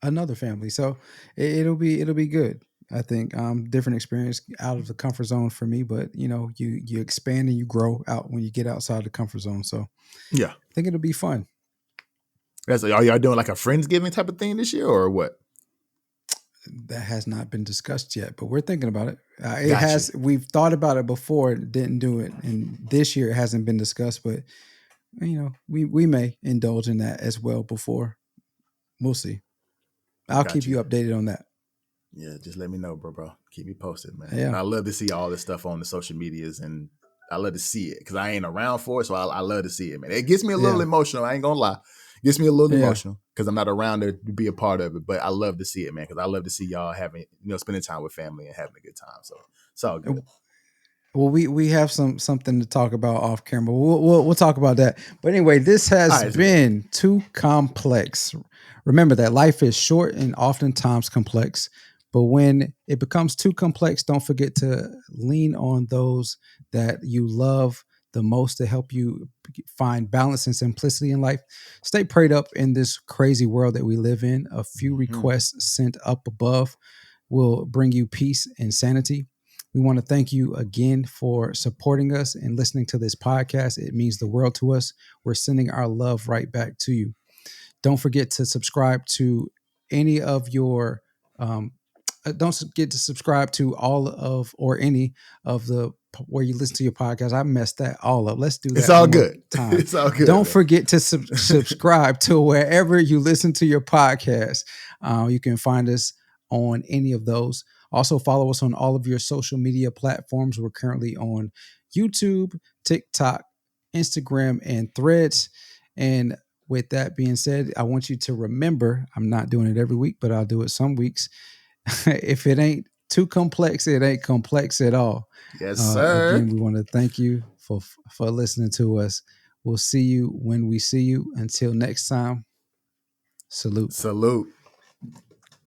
another family. So it'll be good. I think different experience out of the comfort zone for me, but you expand and you grow out when you get outside the comfort zone. So yeah, I think it'll be fun. Are y'all doing like a Friendsgiving type of thing this year or what? That has not been discussed yet, but we're thinking about it. It has. We've thought about it before, didn't do it, and this year it hasn't been discussed. But we may indulge in that as well before. We'll see. I'll keep you updated on that. Yeah, just let me know, bro. Keep me posted, man. Yeah. I love to see all this stuff on the social medias, and I love to see it because I ain't around for it, so I love to see it, man. It gets me a little emotional. I ain't gonna lie. It gets me a little emotional because I'm not around there to be a part of it, but I love to see it, man, because I love to see y'all having, spending time with family and having a good time. So it's all good. Well, we have something to talk about off camera. We'll talk about that. But anyway, this has been Too Complex. Remember that life is short and oftentimes complex. But when it becomes too complex, don't forget to lean on those that you love the most to help you find balance and simplicity in life. Stay prayed up in this crazy world that we live in. A few requests sent up above will bring you peace and sanity. We want to thank you again for supporting us and listening to this podcast. It means the world to us. We're sending our love right back to you. Don't forget to subscribe to any of your don't forget to subscribe to all of or any of the where you listen to your podcast. I messed that all up. Let's do that. It's all good. Time. It's all good. Don't forget to subscribe to wherever you listen to your podcast. You can find us on any of those. Also, follow us on all of your social media platforms. We're currently on YouTube, TikTok, Instagram, and Threads. And with that being said, I want you to remember, I'm not doing it every week, but I'll do it some weeks. If it ain't too complex, it ain't complex at all. Yes, sir. Again, we want to thank you for listening to us. We'll see you when we see you. Until next time, salute. Salute.